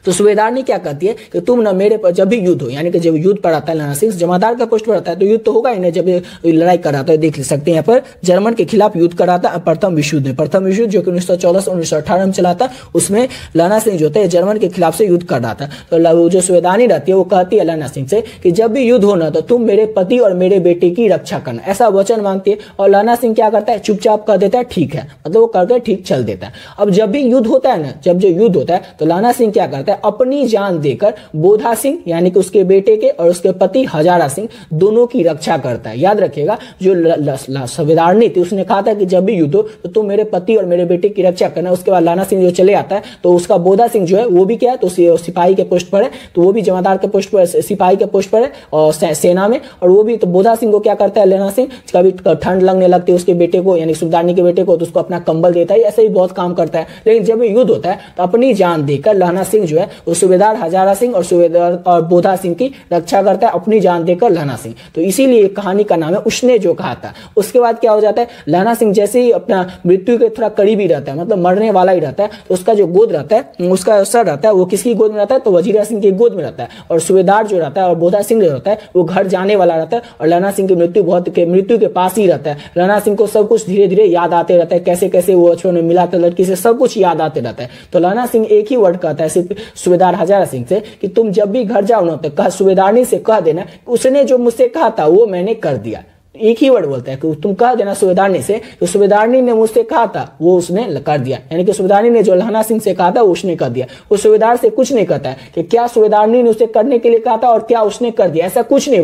तो सूबेदारनी क्या कहती है कि तुम ना मेरे पर जब भी युद्ध हो, यानी कि जब युद्ध पर आता है लहना सिंह जमादार का पोस्ट पर आता है तो युद्ध तो होगा ही नहीं, जब लड़ाई कराता है। देख सकते हैं यहाँ पर जर्मन के खिलाफ युद्ध कराता है प्रथम विश्व युद्ध में। प्रथम विश्व युद्ध जो कि 1914 से 1918 में चला था, उसमें लहना सिंह जो है जर्मन के खिलाफ से युद्ध कर रहा था। तो जो सूबेदारनी रहती है वो कहती है लहना सिंह से कि जब भी युद्ध होना तो तुम मेरे पति और मेरे बेटे की रक्षा करना, ऐसा वचन मांगती है। और लहना सिंह क्या करता है, चुपचाप कह देता है ठीक है, मतलब वो करके ठीक चल देता है। अब जब भी युद्ध होता है ना, जब जो युद्ध होता है तो लहना सिंह क्या करता है, अपनी जान देकर बोधा सिंह यानी कि उसके बेटे के और उसके पति हजारा सिंह दोनों की रक्षा करता है। याद रखिएगा जो सूबेदारनी थी उसने कहा था कि जब भी युद्ध हो तो तुम मेरे पति और मेरे बेटे की रक्षा करना। उसके बाद लहना सिंह जो चले आता है तो उसका बोधा सिंह जो है वो भी क्या है, तो सिपाही के पोस्ट पर है, तो वो भी जमादार के पोस्ट पर, सिपाही के पोस्ट पर है और सेना में। और वो भी तो बोधा सिंह को क्या करता है, लहना सिंह कभी ठंड लगने लगती है उसके बेटे को यानी सूबेदारनी के बेटे को तो उसको अपना कंबल देता है, ऐसे ही बहुत काम करता है। लेकिन जब युद्ध होता है तो अपनी जान देकर लहना सिंह सिंह जो है वो सूबेदार हजारा सिंह और सूबेदार और बोधा सिंह की रक्षा करता है अपनी जान देकर लहना सिंह। तो इसीलिए कहानी का नाम है उसने जो कहा था। उसके बाद क्या हो जाता है, लहना सिंह जैसे ही अपना मृत्यु के थोड़ा करीब ही रहता है, मतलब मरने वाला ही रहता है, तो उसका जो गोद रहता है, उसका सर रहता है वो किसकी गोद में रहता है, तो वजीरा सिंह की गोद में रहता है। और सूबेदार जो रहता है और बोधा सिंह जो रहता है वो घर जाने वाला रहता है और लहना सिंह की मृत्यु के पास ही रहता है। लहना सिंह को सब कुछ धीरे धीरे याद आते रहता है, कैसे कैसे वो बचपन में मिला था लड़की से, सब कुछ याद आते रहता है। तो लहना सिंह एक ही वर्ड कहता है सिर्फ सूबेदार हजारा सिंह से कि तुम जब भी घर जाओ ना तो सूबेदारनी से कह देना उसने जो मुझसे कहा था वो मैंने कर दिया। एक ही वर्ड बोलता है कि तुम कह देना सूबेदारनी से कि सूबेदारनी ने मुझसे कहा था वो उसने कर दिया, यानी कि सूबेदारनी ने जो लहना सिंह से कहा था उसने कर दिया। वो सूबेदार से कुछ नहीं कहता है कि क्या सूबेदारनी ने उसे करने के लिए कहा था और क्या उसने कर दिया, ऐसा कुछ नहीं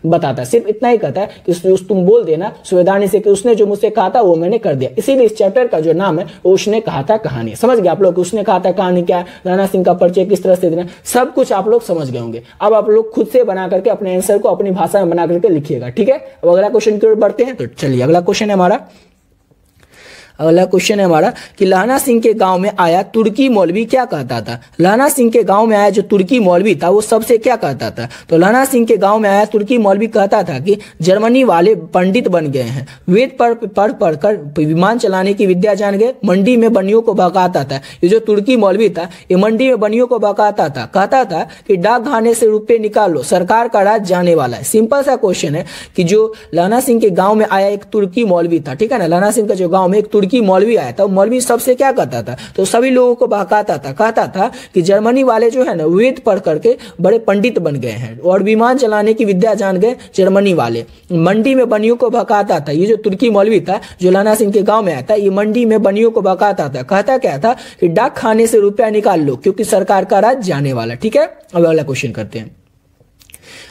बताता। सिर्फ इतना ही कहता है कि तुम बोल देना सूबेदारनी से कि उसने जो मुझसे कहा था वो मैंने कर दिया। इसीलिए इस चैप्टर का जो नाम है वो उसने कहा था कहानी। समझ गए आप लोग, उसने कहा था कहानी क्या है, लहना सिंह का परिचय किस तरह से देना, सब कुछ आप लोग समझ गए होंगे। अब आप लोग खुद से बना करके अपने आंसर को अपनी भाषा में बना करके लिखिएगा, ठीक है। अब अगला क्वेश्चन की ओर बढ़ते हैं। तो चलिए अगला क्वेश्चन है हमारा कि लहना सिंह के गांव में आया तुर्की मौलवी क्या कहता था। लहना सिंह के गांव में आया जो तुर्की मौलवी था वो सबसे क्या कहता था, तो लहना सिंह के गांव में आया तुर्की मौलवी कहता था कि जर्मनी वाले पंडित बन गए हैं, वेद पढ़ कर विमान चलाने की विद्या जान गए, मंडी में बनियों को बहकाता था। ये जो तुर्की मौलवी था ये मंडी में बनियों को बहकाता था, कहता था कि डाक खाने से रुपये निकाल लो, सरकार का राज जाने वाला है। सिंपल सा क्वेश्चन है कि जो लहना सिंह के गाँव में आया एक तुर्की मौलवी था, ठीक है ना, लहना सिंह का जो गाँव में एक तुर्की मौलवी आया था, मौलवी सबसे क्या कहता था, तो सभी लोगों को बहकाता था, कहता था कि जर्मनी वाले जो है ना वेद पढ़ करके बड़े पंडित बन गए हैं और विमान चलाने की विद्या जान गए जर्मनी वाले। मंडी में बनियों को बहकाता था। ये जो तुर्की मौलवी था जो लहना सिंह के गांव में आया था ये मंडी में बनियों को बहकाता था, कहता क्या था कि डाक खाने से रुपया निकाल लो क्योंकि सरकार का राज जाने वाला। ठीक है, अब अगला क्वेश्चन करते हैं।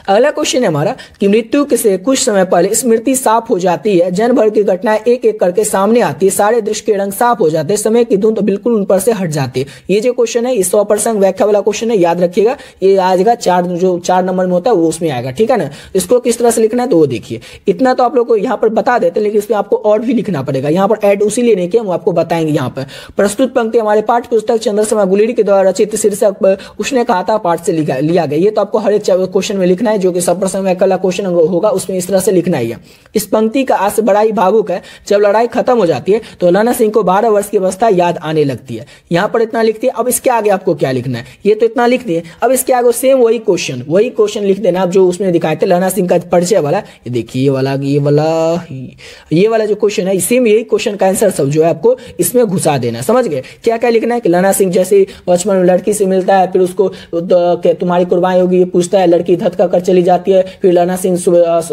अगला क्वेश्चन है हमारा कि मृत्यु से कुछ समय पहले स्मृति साफ हो जाती है, जन भर की घटनाएं एक एक करके सामने आती है, सारे दृश्य के रंग साफ हो जाते हैं, समय की धुन तो बिल्कुल उन पर से हट जाती है। ये जो क्वेश्चन है ये 100% व्याख्या वाला क्वेश्चन है, याद रखिएगा। ये आएगा 4 नंबर में होता है वो उसमें आएगा, ठीक है ना। इसको किस तरह से लिखना है तो वो देखिए। इतना तो आप लोग को यहाँ पर बता देते हैं लेकिन इसमें आपको और भी लिखना पड़ेगा। यहाँ पर ऐड उसीलिए नहीं किया, हम आपको बताएंगे। यहाँ पर प्रस्तुत पंक्ति हमारे पाठ्य पुस्तक चंद्रशेखर गुलेरी के द्वारा रचित शीर्षक उसने कहा था पाठ से लिया गया। ये तो आपको हर एक क्वेश्चन में लिखना है, जो कि 100% वाला क्वेश्चन होगा उसमें इस तरह से लिखना ही है। इस पंक्ति का आशय बड़ा ही भावुक है। जब लड़ाई खत्म हो जाती है तो लहना सिंह को 12 वर्ष की अवस्था याद आने लगती है। यहाँ पर इतना लिखती है। अब इसके आगे आपको क्या लिखना है, ये तो इतना लिख दिए। अब इसके आगे सेम वही क्वेश्चन लिख देना आप जो उसमें दिखाए थे लहना सिंह का परिचय वाला। ये देखिए ये वाला जो क्वेश्चन है सेम यही क्वेश्चन का आंसर सब जो है आपको इसमें घुसा देना। समझ गए क्या क्या लिखना है कि लहना सिंह जैसे बचपन में लड़की से मिलता है, फिर उसको तुम्हारी कुर्बानी होगी ये पूछता है, लड़की धक्का कर चली जाती है, फिर लहना सिंह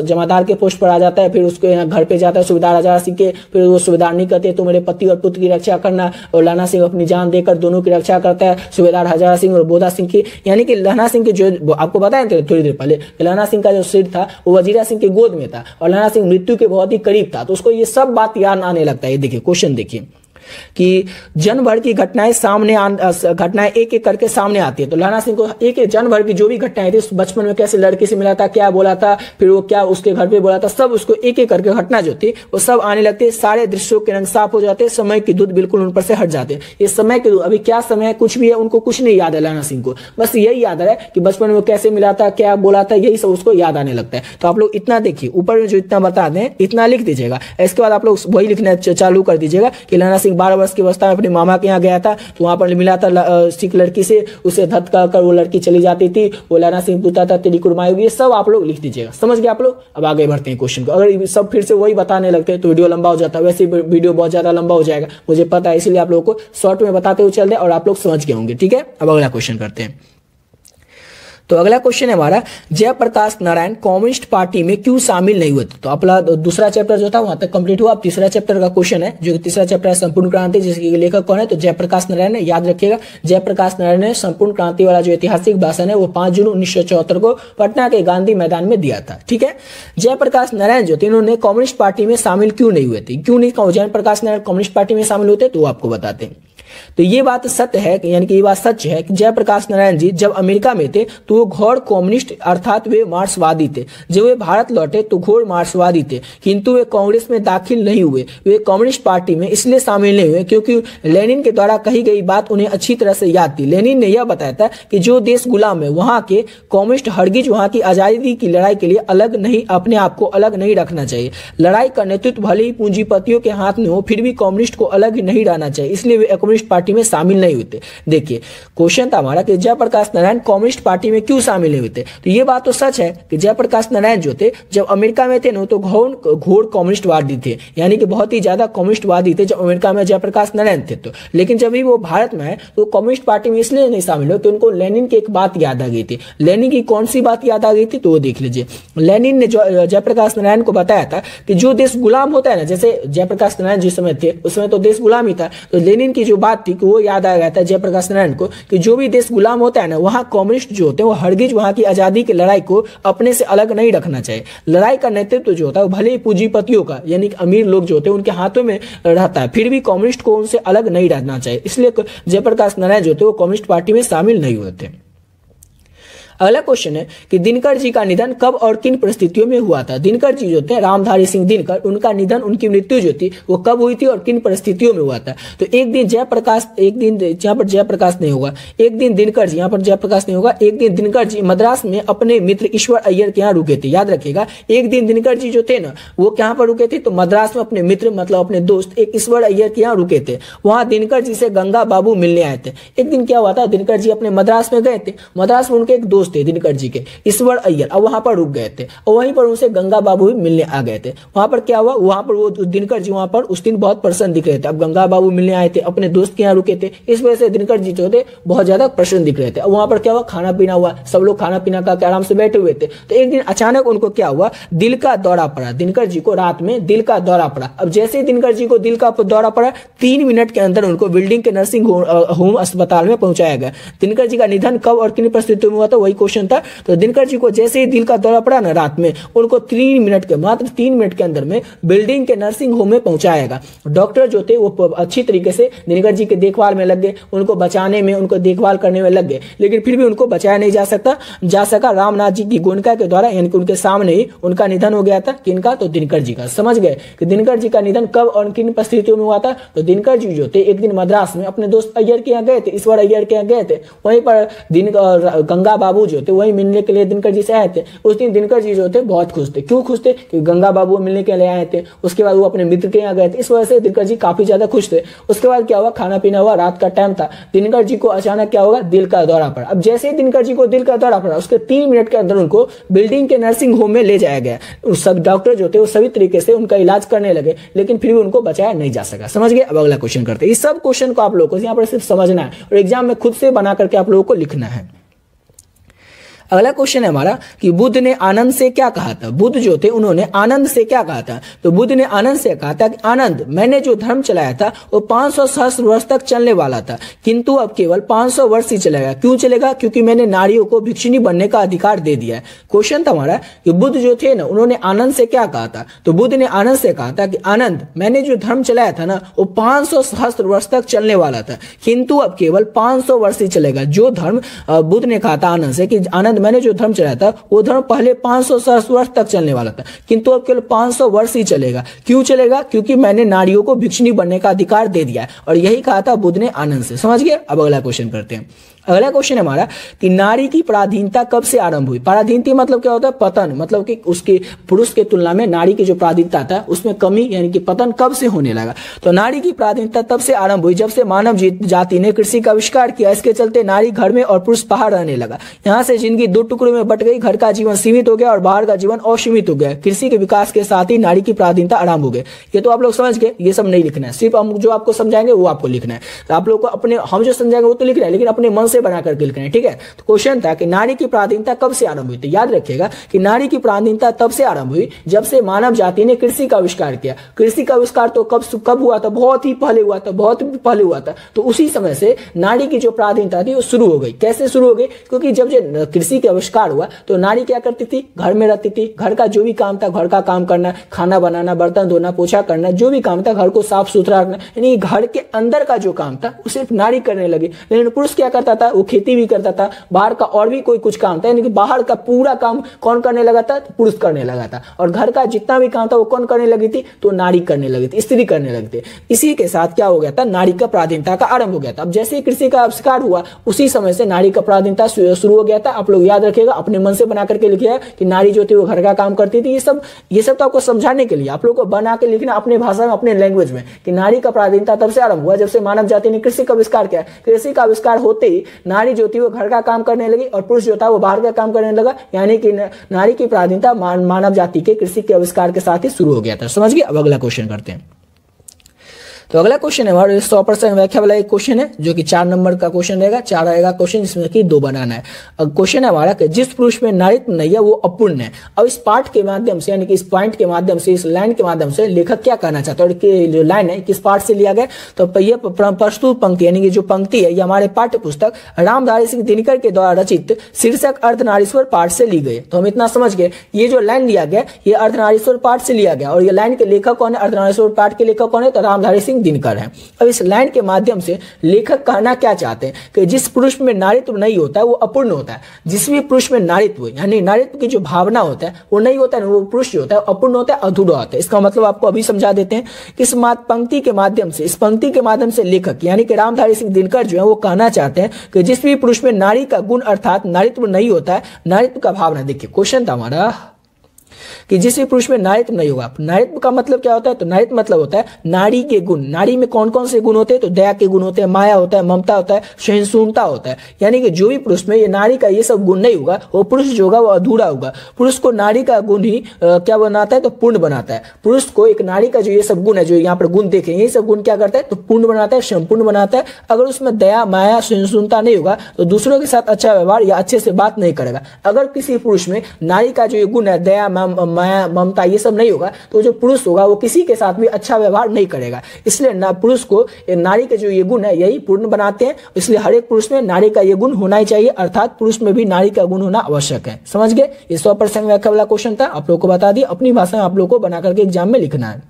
जमादार के पोस्ट पर आ जाता है, फिर उसके यहाँ घर पे जाता है सूबेदार हजारा सिंह के, फिर वो सूबेदार नहीं कहते तो मेरे पति और पुत्र की रक्षा करना, और लहना सिंह अपनी जान देकर दोनों की रक्षा करता है, सूबेदार हजारा सिंह और बोधा सिंह की। यानी कि लहना सिंह के जो आपको बताया थोड़ी देर पहले, लहना सिंह का जो सिर था वो वजीरा सिंह की गोद में था और लहना सिंह मृत्यु के बहुत ही करीब था, तो उसको ये सब बात याद आने लगता है। ये देखिए क्वेश्चन देखिए कि जन भर की घटनाएं घटनाएं एक एक करके सामने आती है। तो लहना सिंह को एक जन भर की जो भी घटनाएं थी, बचपन में कैसे लड़की से मिला था, क्या बोला था, फिर वो क्या उसके घर पे बोला था, सब उसको एक एक करके घटना जो थी वो सब आने लगती है। सारे दृश्यों के रंग साफ हो जाते हैं, समय की धुन बिल्कुल उन पर से हट जाते हैं। ये समय की अभी क्या समय है कुछ भी है उनको कुछ नहीं याद है लहना सिंह को, बस यही याद है कि बचपन में कैसे मिला था, क्या बोला था, यही सब उसको याद आने लगता है। तो आप लोग इतना देखिए, ऊपर में जो इतना बता दें इतना लिख दीजिएगा। इसके बाद आप लोग वही लिखना चालू कर दीजिएगा कि लहना सिंह 12 वर्ष की अवस्था में अपने मामा के यहाँ गया था, तो वहां पर मिला था सिख लड़की से, उसे धक्का कर वो लड़की चली जाती थी, वो लहना सिंह पूछता था तेरी कुर्बानी होगी। ये सब आप लोग लिख दीजिएगा। समझ गए आप लोग। अब आगे बढ़ते हैं क्वेश्चन को। अगर सब फिर से वही बताने लगते हैं तो वीडियो लंबा हो जाता है, वैसे वीडियो बहुत ज्यादा लंबा हो जाएगा मुझे पता है, इसलिए आप लोगों को शॉर्ट में बताते हुए चल रहे और आप लोग समझ गए होंगे। ठीक है, अब अगला क्वेश्चन करते हैं। तो अगला क्वेश्चन है हमारा, जयप्रकाश नारायण कम्युनिस्ट पार्टी में क्यों शामिल नहीं हुए थे। तो अपना दूसरा चैप्टर जो था वहां तक कंप्लीट हुआ। अब तीसरा चैप्टर का क्वेश्चन है, जो तीसरा चैप्टर है संपूर्ण क्रांति, जिसके लेखक कौन है तो जयप्रकाश नारायण है। याद रखिएगा जयप्रकाश नारायण ने संपूर्ण क्रांति वाला जो ऐतिहासिक भाषण है वो 5 जून 1974 को पटना के गांधी मैदान में दिया था। ठीक है, जयप्रकाश नारायण जो थे इन्होंने कम्युनिस्ट पार्टी में शामिल क्यों नहीं हुए थे, क्यों नहीं जयप्रकाश नारायण कम्युनिस्ट पार्टी में शामिल होते तो आपको बताते हैं। तो ये बात सत्य है, यानी कि ये बात सच है कि जयप्रकाश नारायण जी जब अमेरिका में थे तो वो घोर कम्युनिस्ट अर्थात वे मार्क्सवादी थे। जब वे भारत लौटे तो घोर मार्क्सवादी थे, किंतु वे कांग्रेस में दाखिल नहीं हुए। वे कम्युनिस्ट पार्टी में इसलिए शामिल नहीं हुए क्योंकि लेनिन के द्वारा कही गई बात उन्हें अच्छी तरह से याद थी। लेनिन ने यह बताया था कि जो देश गुलाम है वहां के कम्युनिस्ट हरगिज वहां की आजादी की लड़ाई के लिए अलग नहीं, अपने आप को अलग नहीं रखना चाहिए। लड़ाई का नेतृत्व भले ही पूंजीपतियों के हाथ में हो, फिर भी कम्युनिस्ट को अलग नहीं रहना चाहिए, इसलिए वे कम्युनिस्ट पार्टी में शामिल नहीं होते। देखिए क्वेश्चन था हमारा कि जयप्रकाश नारायण कम्युनिस्ट पार्टी में क्यों शामिल नहीं होते। तो ये बात तो सच है कि जयप्रकाश नारायण जो थे जब अमेरिका में थे ना तो घोर कम्युनिस्टवादी थे, यानी कि बहुत ही ज्यादा कम्युनिस्टवादी थे जब अमेरिका में जयप्रकाश नारायण थे। तो लेकिन जब भी वो भारत में आए तो कम्युनिस्ट पार्टी में इसलिए नहीं शामिल हो कि उनको लेनिन की एक बात याद आ गई थी। लेनिन की कौन सी बात याद आ गई थी तो वो देख लीजिए। लेनिन ने जयप्रकाश नारायण को बताया था कि जो देश गुलाम होता है ना, जैसे जयप्रकाश नारायण जिस समय थे उस समय तो देश गुलाम ही था, तो लेनिन की जो बात थी कि वो याद आ गया था जयप्रकाश नारायण को कि जो भी देश गुलाम होता है ना वहां कम्युनिस्ट जो होते हैं वो हरगिज वहां की आजादी की लड़ाई को अपने से अलग नहीं रखना चाहिए। लड़ाई का नेतृत्व जो होता है वो भले ही पूंजीपतियों का यानी कि अमीर लोग जो होते हैं उनके हाथों में रहता है, फिर भी कम्युनिस्ट को उनसे अलग नहीं रहना चाहिए। इसलिए जयप्रकाश नारायण जो थे वो कम्युनिस्ट पार्टी में शामिल नहीं हुए थे। अगला क्वेश्चन है कि दिनकर जी का निधन कब और किन परिस्थितियों में हुआ था। दिनकर जी जो थे रामधारी सिंह दिनकर, उनका निधन, उनकी मृत्यु जो थी वो कब हुई थी और किन परिस्थितियों में हुआ था। तो एक दिन जयप्रकाश, एक दिन यहाँ पर जयप्रकाश नहीं होगा, एक दिन दिनकर जी, यहाँ पर जयप्रकाश नहीं होगा, एक दिन दिनकर जी मद्रास में अपने मित्र ईश्वर अय्यर के यहाँ रुके थे। याद रखिएगा, एक दिन दिनकर जी जो थे ना वो कहाँ पर रुके थे तो मद्रास में अपने मित्र मतलब अपने दोस्त एक ईश्वर अय्यर के यहाँ रुके थे। वहां दिनकर जी से गंगा बाबू मिलने आए थे। एक दिन क्या हुआ था, दिनकर जी अपने मद्रास में गए थे, मद्रास में उनके एक दोस्त थे दिनकर जी के ईश्वर अय्यर, अब वहां पर रुक गए थे और वहीं पर उनसे गंगा बाबू भी मिलने आ गए थे। वहां पर क्या हुआ, वहां पर वो दिनकर जी वहां पर उस दिन बहुत प्रसन्न दिख रहे थे। अब गंगा बाबू मिलने आए थे, अपने दोस्त के यहाँ रुके थे, इस वजह से दिनकर जी जो थे बहुत ज्यादा प्रसन्न दिख रहे थे। अब वहां पर क्या हुआ, खाना पीना हुआ, सब लोग खाना पीना खा के आराम से बैठे हुए थे। तो एक दिन अचानक उनको क्या हुआ, दिल का दौरा पड़ा। दिनकर जी को रात में दिल का दौरा पड़ा। अब जैसे ही दिनकर जी को दिल का दौरा पड़ा 3 मिनट के अंदर उनको बिल्डिंग के नर्सिंग होम अस्पताल में पहुंचाया गया। दिनकर जी का निधन कब और किन परिस्थितियों में हुआ था वही क्वेश्चन था। तो दिनकर जी को जैसे ही दिल का दौरा पड़ा ना रात में, उनको 3 मिनट के, मात्र 3 मिनट के अंदर में बिल्डिंग के नर्सिंग होम में पहुंचाया गया। डॉक्टर जो थे वो अच्छी तरीके से दिनकर जी के देखभाल में लग गए, उनको बचाने में, उनको देखभाल करने में लग गए, लेकिन फिर भी उनको बचाया नहीं जा सका। रामनाथ जी की गोयनका के द्वारा, यानी कि उनके सामने ही उनका निधन हो गया था। किनका, तो दिनकर जी का। समझ गए कि दिनकर जी का निधन कब और किन परिस्थितियों में हुआ था। तो दिनकर जी जो थे एक दिन मद्रास में अपने दोस्त अय्यर के यहाँ गए थे, ईश्वर अय्यर के यहाँ गए थे, वहीं पर गंगा बाबू जो थे वही मिलने के लिए दिनकर जी से आए थे। उस दिन दिनकर जी जो थे बहुत खुश थे। क्यों खुश थे, क्योंकि गंगा बाबू मिलने के लिए आए थे। उसके बाद वो अपने मित्र के यहाँ गए थे, इस वजह से दिनकर जी काफी ज्यादा खुश थे। उसके बाद क्या हुआ, खाना पीना हुआ, रात का टाइम था, दिनकर जी को अचानक क्या होगा, दिल का दौरा पड़ा। अब जैसे ही दिनकर जी को दिल का दौरा पड़ा उसके 3 मिनट के अंदर उनको बिल्डिंग के नर्सिंग होम में ले जाया गया। सब डॉक्टर जो थे वो सभी तरीके से उनका इलाज करने लगे, लेकिन फिर भी उनको बचाया नहीं जा सका। समझ गए। अब अगला क्वेश्चन करते हैं। इस सब क्वेश्चन को आप लोगों को यहाँ पर सिर्फ समझना है और एग्जाम में खुद से बना करके आप लोगों को लिखना है। अगला क्वेश्चन है हमारा कि बुद्ध ने आनंद से क्या कहा था। बुद्ध जो थे उन्होंने आनंद से क्या कहा था। तो बुद्ध ने आनंद से कहा था कि आनंद, मैंने जो धर्म चलाया था वो 500 सहस्त्र वर्ष तक चलने वाला था, किंतु अब केवल 500 वर्ष ही चलेगा। क्यों चलेगा, क्योंकि मैंने नारियों को भिक्षुणी बनने का अधिकार दे दिया है। क्वेश्चन था हमारा कि बुद्ध जो थे ना उन्होंने आनंद से क्या कहा था। तो बुद्ध ने आनंद से कहा था कि आनंद, मैंने जो धर्म चलाया था ना वो 500 सहस्त्र वर्ष तक चलने वाला था, किंतु अब केवल 500 वर्ष ही चलेगा। जो धर्म बुद्ध ने कहा था आनंद से कि आनंद, मैंने जो धर्म चलाया था वो धर्म पहले 500 सहस्त्र वर्ष तक चलने वाला था, किंतु अब केवल 500 वर्ष ही चलेगा। क्यों चलेगा, क्योंकि मैंने नारियों को भिक्षुणी बनने का अधिकार दे दिया है। और यही कहा था बुद्ध ने आनंद से। समझ गए। अब अगला क्वेश्चन करते हैं। अगला क्वेश्चन है हमारा कि नारी की पराधीनता कब से आरंभ हुई। पराधीनता मतलब क्या होता है, पतन, मतलब कि उसके पुरुष के तुलना में नारी की जो पराधीनता था उसमें कमी यानी कि पतन कब से होने लगा। तो नारी की पराधीनता तब से आरंभ हुई जब से मानव जाति ने कृषि का आविष्कार किया। इसके चलते नारी घर में और पुरुष बाहर रहने लगा। यहाँ से जिंदगी 2 टुकड़ों में बट गई। घर का जीवन सीमित हो गया और बाहर का जीवन असीमित हो गया। कृषि के विकास के साथ ही नारी की पराधीनता आरंभ हो गई। ये तो आप लोग समझ गए, ये सब नहीं लिखना है, सिर्फ हम जो आपको समझाएंगे वो आपको लिखना है। तो आप लोग को अपने, हम जो समझाएंगे वो तो लिखना है, लेकिन अपने मन से बना करके लिखना है, ठीक है। तो क्वेश्चन था कि नारी की पराधीनता कब से आरंभ हुई। तो याद रखिएगा कि नारी की पराधीनता तब से आरंभ हुई जब से मानव जाति ने कृषि का आविष्कार किया। कृषि का आविष्कार तो कब हुआ था, बहुत ही पहले हुआ था, बहुत पहले हुआ था। तो उसी समय से नारी की जो पराधीनता थी वो शुरू हो गई। कैसे शुरू हो गई, क्योंकि जब कृषि का आविष्कार हुआ तो नारी क्या करती थी, घर में रहती थी, घर का जो भी काम था, घर का काम करना, खाना बनाना, बर्तन धोना, पोछा करना, जो भी काम था, घर को साफ सुथरा रखना, यानी घर के अंदर का जो काम था वो सिर्फ नारी करने लगी। लेकिन पुरुष क्या करता था, वो खेती भी करता था, बाहर का और भी कोई कुछ काम था, यानी कि बाहर का पूरा काम कौन करने लगा था, तो पुरुष करने लगा था। और घर का जितना भी काम था वो कौन करने लगी थी, तो नारी करने लगी थी, स्त्री करने लगी थी। इसी के साथ क्या हो गया था, नारी का पराधीनता का आरंभ हो गया था। अब जैसे ही कृषि का आविष्कार हुआ उसी समय से नारी का पराधीनता शुरू हो गया था। आप लोग याद रखिएगा, अपने मन से बना करके लिखिए कि नारी जो थी वो घर का काम करती थी। ये सब तो आपको समझाने के लिए आप लोग को बना के लिखना अपने भाषा में, अपने लैंग्वेज में, कि नारी का पराधीनता तब से आरंभ हुआ जब से मानव जाति ने कृषि का आविष्कार किया। कृषि का आविष्कार होते ही नारी जो थी वो घर का काम करने लगी और पुरुष जो था वो बाहर का काम करने लगा, यानी कि नारी की पराधीनता मानव जाति के कृषि के आविष्कार के साथ ही शुरू हो गया था। समझ गए। अब अगला क्वेश्चन करते हैं। तो अगला क्वेश्चन है हमारा 100% व्याख्या वाला एक क्वेश्चन है जो कि 4 नंबर का क्वेश्चन रहेगा। 4 रहेगा क्वेश्चन जिसमें कि 2 बनाना है। अब क्वेश्चन है हमारा कि जिस पुरुष में नारीत्व नहीं है वो अपूर्ण है। अब इस पार्ट के माध्यम से, यानी कि इस पॉइंट के माध्यम से, इस लाइन के माध्यम से लेखक क्या कहना चाहता है, और जो लाइन है किस पार्ट से लिया गया, तो यह प्रस्तुत पंक्ति यानी कि जो पंक्ति है ये हमारे पाठ्य पुस्तक रामधारी सिंह दिनकर के द्वारा रचित शीर्षक अर्धनारीश्वर पाठ से ली गई। तो हम इतना समझ गए, ये जो लाइन लिया गया ये अर्धनारीश्वर पाठ से लिया गया, और ये लाइन के लेखक कौन है, अर्धनारीश्वर पाठ के लेखक कौन है, तो रामधारी सिंह दिनकर है। अब इस लाइन के माध्यम से लेखक कहना क्या चाहते हैं कि जिस पुरुष में नारीत्व नहीं होता है वो अपूर्ण होता है। जिस भी पुरुष में नारीत्व यानी नारीत्व की जो भावना होता है वो नहीं होता है, वो पुरुष जो होता है अपूर्ण होता है, अधूरा होता है। इसका मतलब आपको अभी समझा देते हैं कि इस पंक्ति के माध्यम से, इस पंक्ति के माध्यम से लेखक यानी कि रामधारी सिंह दिनकर जो है वो कहना चाहते हैं कि जिस भी पुरुष में नारी का गुण अर्थात नारीत्व नहीं होता है, नारीत्व का भावना। देखिए क्वेश्चन था हमारा कि जिस भी पुरुष में नारीत्व नहीं होगा। नारीत्व का मतलब क्या होता है, तो नारीत्व मतलब होता है नारी के गुण। नारी में कौन कौन से गुण होते हैं, तो दया के गुण होते हैं, माया होता है, ममता होता है, सहिष्णुता होता है। यानी कि जो भी पुरुष में ये नारी का ये सब गुण नहीं होगा वो पुरुष जो होगा वो अधूरा होगा। पुरुष को नारी का गुण ही क्या बनाता है, तो पूर्ण बनाता है। पुरुष को एक नारी का जो ये सब गुण है, जो यहाँ पर गुण देखें, ये सब गुण क्या करता है, तो पूर्ण बनाता है, संपूर्ण बनाता है। अगर उसमें दया, माया, सहिष्णुता नहीं होगा तो दूसरों के साथ अच्छा व्यवहार या अच्छे से बात नहीं करेगा। अगर किसी पुरुष में नारी का जो ये गुण है, दया, माया, ममता, ये सब नहीं होगा तो जो पुरुष होगा वो किसी के साथ भी अच्छा व्यवहार नहीं करेगा। इसलिए पुरुष को नारी के जो ये गुण है यही पूर्ण बनाते हैं। इसलिए हर एक पुरुष में नारी का ये गुण होना ही चाहिए, अर्थात पुरुष में भी नारी का गुण होना आवश्यक है। समझ गए। ये 100% व्याख्या वाला क्वेश्चन था, आप लोग को बता दिया। अपनी भाषा में आप लोग को बना करके एग्जाम में लिखना है।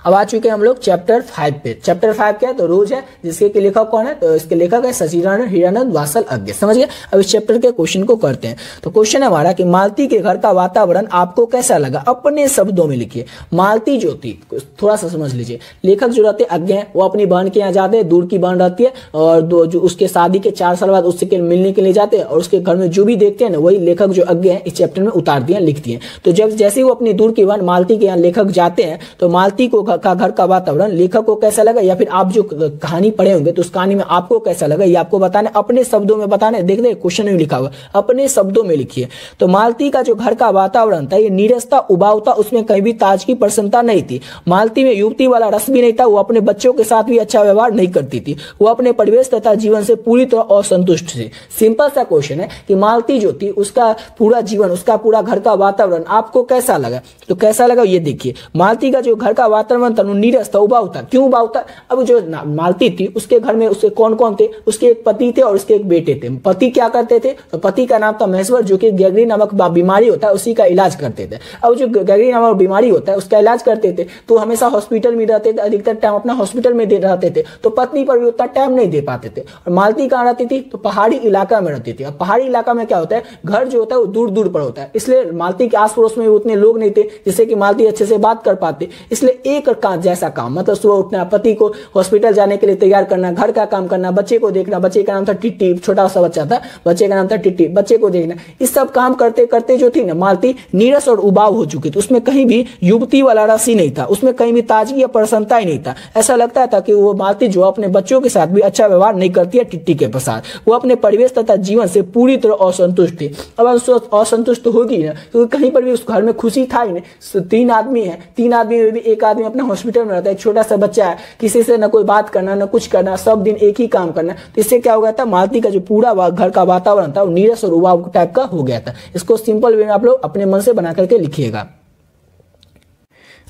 अब आ चुके हैं हम लोग चैप्टर 5 पे। चैप्टर 5 क्या है, तो रोज है, जिसके के लेखक कौन है, तो इसके लेखक है सचिदानंद हीरानंद वात्सल अज्ञ। समझ गए। अब इस चैप्टर के क्वेश्चन को करते हैं। तो क्वेश्चन है हमारा कि मालती के घर का वातावरण आपको कैसा लगा, अपने शब्दों में लिखिए। मालती जो थी, थोड़ा सा समझ लीजिए, लेखक जो रहते अज्ञ हैं वो अपनी बहन के यहाँ जाते हैं, दूर की बहन रहती है, और जो उसके शादी के 4 साल बाद उससे मिलने के लिए जाते हैं, और उसके घर में जो भी देखते हैं ना वही लेखक जो अज्ञ है इस चैप्टर में उतार दिया, लिख दिए। तो जब जैसे ही वो अपनी दूर की बहन मालती के यहाँ लेखक जाते हैं तो मालती को का घर का वातावरण लेखक को कैसा लगा, या फिर आप जो कहानी पढ़े होंगे तो उस कहानी में आपको कैसा लगा ये आपको बताना, अपने शब्दों में बताना। देख दे क्वेश्चन में लिखा हुआ, अपने शब्दों में लिखिए। तो मालती का जो घर का वातावरण था ये नीरस था, उबाऊ था, उसमें कहीं भी ताजगी प्रसन्नता नहीं थी। मालती में युवती वाला रस भी नहीं था, वो अपने बच्चों के साथ भी अच्छा व्यवहार नहीं करती थी, वो अपने परिवेश तथा जीवन से पूरी तरह असंतुष्ट थी। सिंपल सा क्वेश्चन है कि मालती जो थी उसका पूरा जीवन, उसका पूरा घर का वातावरण आपको कैसा लगा। तो कैसा लगा ये देखिए। मालती का जो घर का वातावरण था नीरस था, उबाऊ था। क्यों उबाऊ था, अब जो मालती थी उसके घर में उसके कौन कौन थे, उसके एक पति थे और उसके एक बेटे थे। पति क्या करते थे, तो पति का नाम था महेश्वर, जो कि गैंग्रीन नामक बीमारी होता है उसी का इलाज करते थे। अब जो गैंग्रीन नामक बीमारी होता है उसका इलाज करते थे तो हमेशा हॉस्पिटल में रहते थे, अधिकतर टाइम अपना हॉस्पिटल में रहते थे, तो पत्नी पर भी उतना टाइम नहीं दे पाते थे। और मालती कहाँ रहती थी, तो पहाड़ी इलाका में रहती थी। अब पहाड़ी इलाका में क्या होता है, घर जो होता है वो दूर दूर पर होता है, इसलिए मालती के आस पड़ोस में उतने लोग नहीं थे जिससे कि मालती अच्छे से बात कर पाते। इसलिए एक जैसा काम, मतलब सुबह उठना, पति को हॉस्पिटल जाने के लिए तैयार करना, घर का काम करना, बच्चे को देखना, बच्चे का नाम था टिट्टी, छोटा सा बच्चा था, बच्चे का नाम था टिट्टी, बच्चे को देखना, इस सब काम करते करते जो थी ना मालती नीरस और उबाऊ हो चुकी थी। उसमें कहीं भी युवती वाला रस ही नहीं था, उसमें कहीं भी ताजगी या प्रसन्नता ही नहीं था। ऐसा लगता था कि वो मालती जो अपने बच्चों के साथ भी अच्छा व्यवहार नहीं करती है टिट्टी के साथ, वो अपने परिवेश तथा जीवन से पूरी तरह असंतुष्ट थी। अब असंतुष्ट होगी ना, क्योंकि कहीं पर भी उस घर में खुशी था ही नहीं। 3 आदमी है, 3 आदमी में भी एक आदमी अपना ना हॉस्पिटल में रहता है, एक छोटा सा बच्चा है, किसी से ना कोई बात करना ना कुछ करना, सब दिन एक ही काम करना, तो इससे क्या हो गया था, मालती का जो पूरा घर का वातावरण था वो नीरस और उबाऊ टाइप का हो गया था। इसको सिंपल वे में आप लोग अपने मन से बना करके लिखिएगा।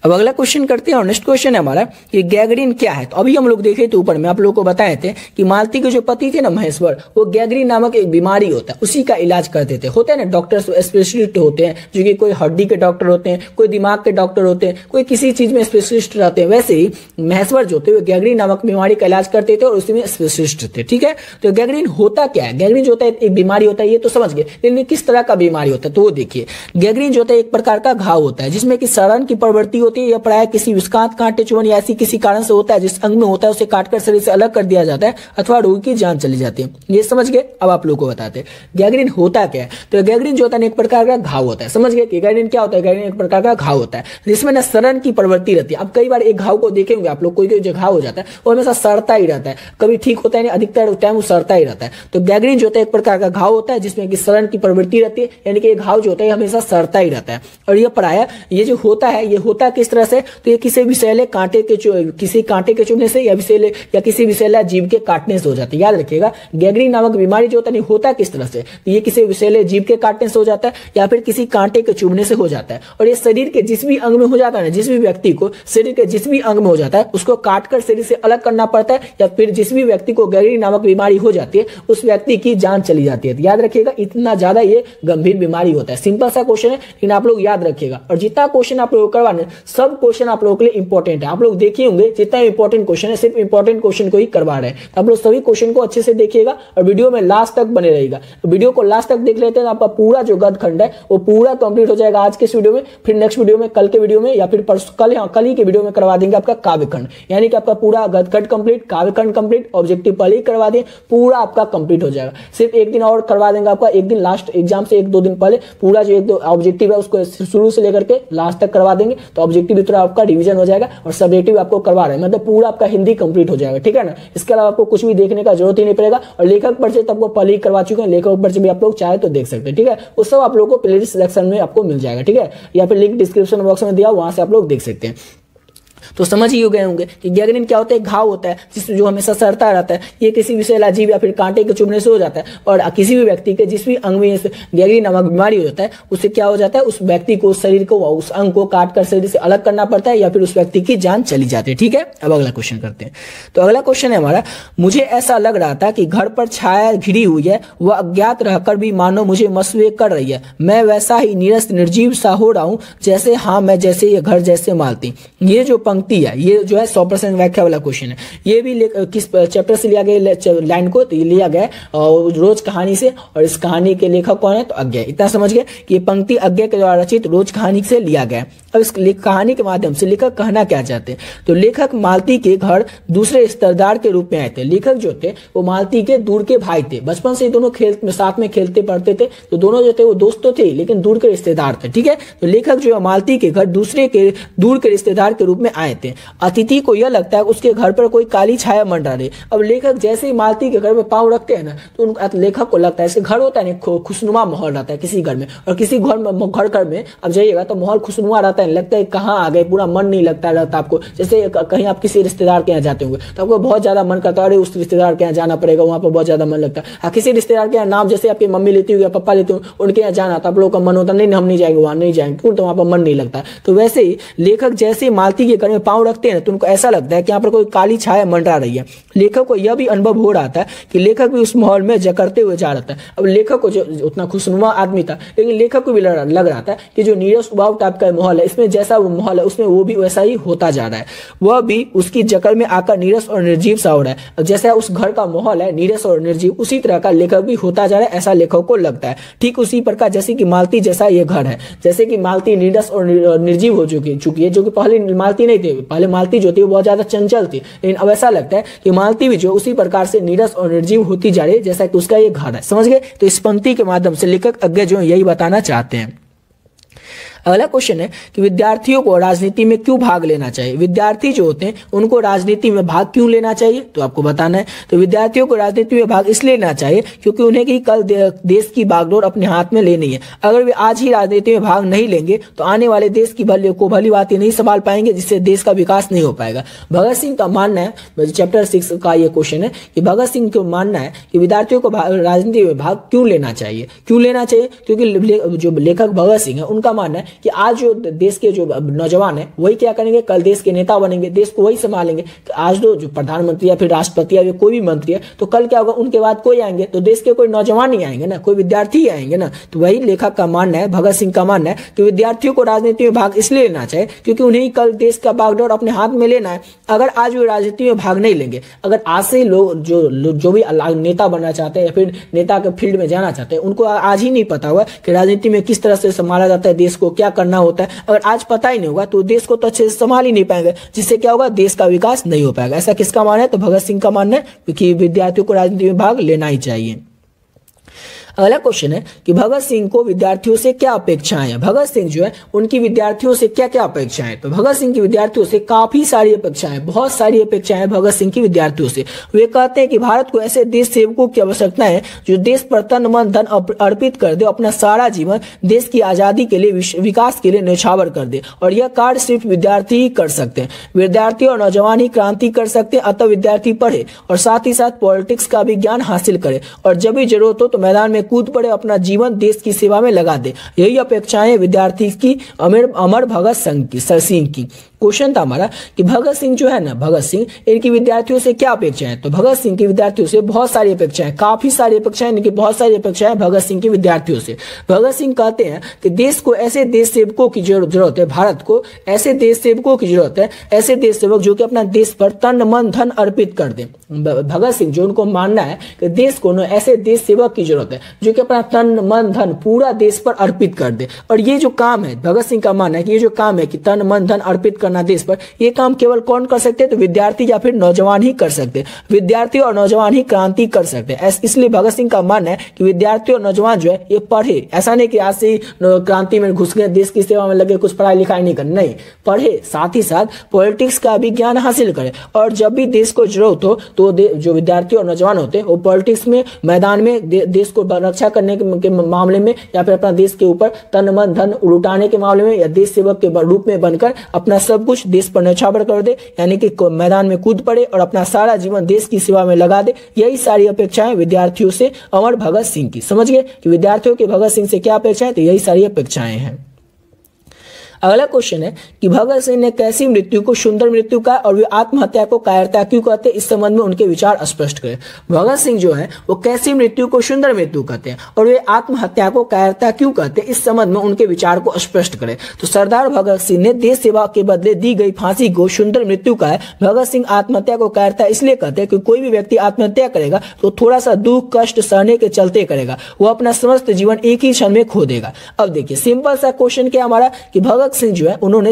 अब अगला क्वेश्चन करते हैं और नेक्स्ट क्वेश्चन है हमारा कि गैंग्रीन क्या है। तो अभी हम लोग देखे थे ऊपर में आप लोगों को बताए थे कि मालती के जो पति थे ना महेश्वर, वो गैंग्रीन नामक एक बीमारी होता है, उसी का इलाज करते थे। होते हैं ना डॉक्टर्स स्पेशलिस्ट होते हैं, जो कि कोई हड्डी के डॉक्टर होते हैं, कोई दिमाग के डॉक्टर होते हैं, कोई किसी चीज में स्पेशलिस्ट रहते हैं। वैसे ही महेश्वर जो थे वो गैंग्रीन नामक बीमारी का इलाज करते थे और उसी में स्पेशलिस्ट थे। ठीक है, तो गैंग्रीन होता क्या है? गैंग्रीन जो होता है एक बीमारी होता है, ये तो समझ गए, लेकिन किस तरह का बीमारी होता है तो वो देखिए। गैंग्रीन जो होता है एक प्रकार का घाव होता है जिसमें कि सड़न की प्रवृत्ति होती है, या प्राय किसी विस्कांत कांटे चुभन या ऐसी किसी कारण से होता है जिस अंग में होता है उसे काटकर शरीर से अलग कर दिया जाता है अथवा रोगी की जान चली जाती है। ये समझ गए। अब आप लोगों को बताते हैं गैंग्रीन होता क्या है। तो गैंग्रीन जो होता है एक प्रकार का घाव होता है। समझ गए कि गैंग्रीन क्या होता है? गैंग्रीन एक प्रकार का घाव होता है जिसमें ना सड़न की प्रवृत्ति रहती है। अब कई बार एक घाव को देखेंगे आप लोग, कोई जो घाव हो जाता है वो हमेशा सड़ता ही रहता है, कभी ठीक होता है नहीं, अधिकतर टाइम वो सड़ता ही रहता है। तो गैंग्रीन जो होता है एक प्रकार का घाव होता है जिसमें कि सड़न की प्रवृत्ति रहती है, यानी कि घाव जो होता है हमेशा सड़ता ही रहता है। और ये प्राय ये जो होता है ये होता किस तरह से? तो ये किसी विषैले किसी कांटे के चुभने से या विषैले या किसी विषैला जीव के काटने से हो जाता है। याद रखिएगा गैंग्रीन नामक बीमारी जो होता है होता किस तरह से? तो ये किसी विषैले जीव के काटने से हो जाता है या फिर किसी कांटे के चुभने से हो जाता है। और ये शरीर के जिस भी अंग में हो जाता है ना, जिस भी व्यक्ति को शरीर के जिस भी अंग में हो जाता है उसको काटकर शरीर से अलग करना पड़ता है, या फिर जिस भी व्यक्ति को गैंग्रीन नामक बीमारी हो जाती है उस व्यक्ति की जान चली जाती है। तो याद रखिएगा इतना ज्यादा ये गंभीर बीमारी होता है। सिंपल सा क्वेश्चन है लेकिन आप लोग याद रखिएगा। और जितना क्वेश्चन आप लोग करवाने सब क्वेश्चन आप लोगों के लिए इंपॉर्टेंट है। आप लोग देखिए होंगे जितना इंपॉर्टेंट क्वेश्चन है सिर्फ इंपॉर्टेंट क्वेश्चन को ही करवा रहे हैं। आप लोग सभी क्वेश्चन को अच्छे से देखिएगा और वीडियो में लास्ट तक बने रहेगा। तो वीडियो को लास्ट तक देख लेते हैं, आपका पूरा जो गद्य खंड है वो पूरा कंप्लीट हो जाएगा आज के इस वीडियो में। फिर नेक्स्ट वीडियो में, कल के वीडियो में या फिर कल ही के वीडियो में करवा देंगे आपका काव्य खंड, यानी कि आपका पूरा गद्य खंड कंप्लीट, काव्य खंड कंप्लीट, ऑब्जेक्टिव पहले ही करवा दें, पूरा आपका कंप्लीट हो जाएगा। सिर्फ एक दिन और करवा देंगे आपका, एक दिन लास्ट एग्जाम से 1-2 दिन पहले पूरा जो एक दो ऑब्जेक्टिव है उसको शुरू से लेकर के लास्ट तक करवा देंगे। तो ऑब्जेक्टिव भी थोड़ा आपका रिविजन हो जाएगा और सब्जेक्टिव आपको करवा रहे हैं, मतलब पूरा आपका हिंदी कंप्लीट हो जाएगा। ठीक है ना, इसके अलावा आपको कुछ भी देखने का जरूरत ही नहीं पड़ेगा। और लेखक परिचय तो आपको पहले ही करवा चुके हैं, लेखक परिचय भी आप लोग चाहे तो देख सकते हैं। ठीक है, वो सब आप लोगों को प्लेलिस्ट सिलेक्शन में आपको मिल जाएगा। ठीक है, या फिर लिंक डिस्क्रिप्शन बॉक्स में दिया, वहां से आप लोग देख सकते हैं। तो समझ ही हो गए होंगे कि गैंग्रीन क्या होता है? घाव होता है जिसमें जो हमेशा सड़ता रहता है। ये किसी विषैला जीव या फिर कांटे के चुभने से हो जाता है। और किसी भी व्यक्ति के जिस भी अंग में गैंग्रीन नामक बीमारी हो जाता है उससे क्या हो जाता है? उस व्यक्ति को, उस शरीर को, उस अंग को काटकर शरीर से अलग करना पड़ता है या फिर उस व्यक्ति की जान चली जाती है। ठीक है, अब अगला क्वेश्चन करते हैं। तो अगला क्वेश्चन है हमारा, मुझे ऐसा लग रहा था कि घर पर छाया घिरी हुई है, वह अज्ञात रहकर भी मानो मुझे मसवे कर रही है। मैं वैसा ही निरस्त निर्जीव सा हो रहा हूं जैसे, हाँ मैं जैसे ये घर जैसे मालती। ये जो पंक्ति है ये जो है 100% व्याख्या वाला क्वेश्चन है। ये भी किस चैप्टर से लिया गया लाइन को? तो ये लिया गया रोज कहानी से, और इस कहानी के लेखक कौन है? तो अज्ञे। इतना समझ गए कि ये पंक्ति अज्ञे के द्वारा रचित रोज कहानी से लिया गया। अब इस कहानी के माध्यम से लेखक कहना क्या चाहते हैं? तो लेखक मालती के घर दूसरे रिश्तेदार के रूप में आए थे। लेखक जो थे वो मालती के दूर के भाई थे, बचपन से दोनों साथ में खेलते पढ़ते थे, तो दोनों जो थे वो दोस्त तो थे लेकिन दूर के रिश्तेदार थे। ठीक है, तो लेखक जो है मालती के घर दूर के रिश्तेदार के रूप में आए थे। अतिथि को यह लगता है उसके घर पर कोई काली छाया मंडरा रही। अब लेखक जैसे ही मालती के घर में पांव रखते हैं ना, तो लेखक को लगता है, इसके घर होता है ना खुशनुमा माहौल रहता है किसी घर में, और किसी घर में अब जाइएगा तो माहौल खुशनुमा रहता है, लगता है कहाँ आ गए, पूरा मन नहीं लगता रहता आपको। जैसे कहीं आप किसी रिश्तेदार के यहाँ जाते होंगे तो आपको बहुत ज्यादा मन करता है, अरे उस रिश्तेदार के यहाँ जाना पड़ेगा, वहां पर बहुत ज्यादा मन लगता है। किसी रिश्तेदार के यहाँ नाम जैसे आपकी मम्मी लेती होगी या पापा लेते हो, उनके यहाँ जाना तो आप लोगों का मन होता नहीं हम नहीं जाएंगे, वहां नहीं जाएंगे, क्यों? तो वहां पर मन नहीं लगता। तो वैसे ही लेखक जैसे मालती के घर में पांव रखते हैं तो उनको ऐसा लगता है कि यहाँ पर कोई काली छाया मंडरा रही है। लेखक को यह भी अनुभव हो रहा था कि लेखक भी उस माहौल में जकड़ते हुए जा रहा था। अब लेखक को जो उतना खुशनुमा आदमी था, लेकिन लेखक को भी लग रहा था कि जो नीरस उबाऊ टाइप का माहौल है, इसमें जैसा वो माहौल है उसमें वो भी वैसा ही होता जा रहा है। वह भी उसकी जकड़ में आकर नीरस और निर्जीव सा हो रहा है। अब जैसा उस घर का माहौल है नीरस और निर्जीव, उसी तरह का लेखक भी होता जा रहा है, ऐसा लेखक को लगता है। ठीक उसी प्रकार जैसे कि मालती जैसा ये घर है, जैसे कि मालती नीरस और निर्जीव हो चुकी है, जो कि पहले मालती नहीं थी। पहले मालती जो थी वो बहुत ज्यादा चंचल थी, लेकिन अब ऐसा लगता है कि मालती भी जो उसी प्रकार से नीरस और निर्जीव होती जा रही है जैसा कि उसका ये घर है। समझ गए? तो इस पंक्ति के माध्यम से लेखक अज्ञे जो यही बताना चाहते हैं। अगला क्वेश्चन है कि विद्यार्थियों को राजनीति में क्यों भाग लेना चाहिए। विद्यार्थी जो होते हैं उनको राजनीति में भाग क्यों लेना चाहिए, तो आपको बताना है। तो विद्यार्थियों को राजनीति में भाग इसलिए लेना चाहिए क्योंकि उन्हें कि कल देश की बागडोर अपने हाथ में लेनी है। अगर वे आज ही राजनीति में भाग नहीं लेंगे तो आने वाले देश की भली बातें नहीं संभाल पाएंगे, जिससे देश का विकास नहीं हो पाएगा। भगत सिंह का मानना है, चैप्टर 6 का ये क्वेश्चन है कि भगत सिंह को मानना है कि विद्यार्थियों को राजनीति में भाग क्यों लेना चाहिए। क्यों लेना चाहिए, क्योंकि जो लेखक भगत सिंह है उनका मानना है कि आज जो देश के जो नौजवान है वही क्या करेंगे, कल देश के नेता बनेंगे, देश को वही संभालेंगे। आज जो प्रधानमंत्री या फिर राष्ट्रपति या कोई भी मंत्री है तो कल क्या होगा, उनके बाद कोई आएंगे तो देश के कोई नौजवान ही आएंगे ना, कोई विद्यार्थी ही आएंगे ना। तो वही लेखक का मानना है, भगत सिंह का मानना है कि विद्यार्थियों को राजनीति में भाग इसलिए लेना चाहिए क्योंकि उन्हें कल देश का बागडोर अपने हाथ में लेना है। अगर आज वो राजनीति में भाग नहीं लेंगे, अगर आज से लोग जो भी नेता बनना चाहते हैं या फिर नेता के फील्ड में जाना चाहते हैं, उनको आज ही नहीं पता हुआ कि राजनीति में किस तरह से संभाला जाता है, देश को क्या करना होता है। अगर आज पता ही नहीं होगा तो देश को तो अच्छे से संभाल ही नहीं पाएंगे, जिससे क्या होगा, देश का विकास नहीं हो पाएगा। ऐसा किसका मानना है, तो भगत सिंह का मानना है कि विद्यार्थियों को राजनीति में भाग लेना ही चाहिए। अगला क्वेश्चन है कि भगत सिंह को विद्यार्थियों से क्या अपेक्षाएं हैं। भगत सिंह जो है उनकी विद्यार्थियों से क्या क्या अपेक्षाएं हैं, तो भगत सिंह की विद्यार्थियों से काफी सारी अपेक्षाएं, बहुत सारी अपेक्षाएं भगत सिंह की विद्यार्थियों से। वे कहते हैं कि भारत को ऐसे देश सेवकों की आवश्यकता है जो देश पर तन मन धन अर्पित कर दे, अपना सारा जीवन देश की आजादी के लिए, विकास के लिए न्यौछावर कर दे। और यह कार्य सिर्फ विद्यार्थी ही कर सकते हैं। विद्यार्थी और नौजवान ही क्रांति कर सकते हैं। अतः विद्यार्थी पढ़े और साथ ही साथ पॉलिटिक्स का भी ज्ञान हासिल करे और जब भी जरूरत हो तो मैदान में कूद पड़े, अपना जीवन देश की सेवा में लगा दे। यही अपेक्षाएं विद्यार्थी की अमर भगत सिंह की। क्वेश्चन था हमारा कि भगत सिंह जो है ना, भगत सिंह इनकी विद्यार्थियों से क्या अपेक्षाएं हैं, तो भगत सिंह की विद्यार्थियों से बहुत सारी अपेक्षाएं, काफी सारी अपेक्षाएं, इनकी बहुत सारी अपेक्षाएं भगत सिंह की विद्यार्थियों से। भगत सिंह कहते हैं कि देश को ऐसे देश सेवकों की जरूरत है, भारत को ऐसे देश सेवकों की जरूरत है, ऐसे देश सेवक जो कि अपना देश पर तन मन धन अर्पित कर दे। भगत सिंह जो उनको मानना है कि देश को ना ऐसे देश सेवक की जरूरत है जो कि अपना तन मन धन पूरा देश पर अर्पित कर दे। और ये जो काम है, भगत सिंह का मानना है कि ये जो काम है कि तन मन धन अर्पित करना देश पर, ये काम केवल कौन कर सकते हैं, तो विद्यार्थी या फिर नौजवान ही कर सकते हैं। विद्यार्थी और नौजवान ही क्रांति कर सकते हैं। इसलिए भगत सिंह का मानना है कि विद्यार्थी और नौजवान जो है ये पढ़े, ऐसा नहीं कि आज से क्रांति में घुस गए, देश की सेवा में लगे, कुछ पढ़ाई लिखाई नहीं करनी, नहीं, पढ़े, साथ ही साथ पॉलिटिक्स का भी ज्ञान हासिल करे। और जब भी देश को जरूरत हो तो जो विद्यार्थी और नौजवान होते हैं वो पॉलिटिक्स में, मैदान में देश को रक्षा करने के मामले में या फिर अपना देश के ऊपर तन मन धन लुटाने के मामले में या देश सेवक के रूप में बनकर अपना सब कुछ देश पर न्यौछावर कर दे, यानी कि मैदान में कूद पड़े और अपना सारा जीवन देश की सेवा में लगा दे। यही सारी अपेक्षाएं विद्यार्थियों से अमर भगत सिंह की। समझ गए कि विद्यार्थियों के भगत सिंह से क्या अपेक्षाएं, तो यही सारी अपेक्षाएं हैं। अगला क्वेश्चन है कि भगत सिंह ने कैसी मृत्यु को सुंदर मृत्यु कहा और वे आत्महत्या को कायरता क्यों कहते हैं, इस संबंध में उनके विचार स्पष्ट करें। भगत सिंह जो है वो कैसी मृत्यु को सुंदर मृत्यु कहते हैं और वे आत्महत्या को कायरता क्यों कहते हैं, इस संबंध में उनके विचार को स्पष्ट करें। तो सरदार भगत सिंह ने देश सेवा के बदले दी गई फांसी को सुंदर मृत्यु कहा है। भगत सिंह आत्महत्या को कायरता इसलिए कहते हैं कि कोई भी व्यक्ति आत्महत्या करेगा तो थोड़ा सा दुख कष्ट सहने के चलते करेगा, वो अपना समस्त जीवन एक ही क्षण में खो देगा। अब देखिए सिंपल सा क्वेश्चन क्या हमारा कि भगत सिंह जो है उन्होंने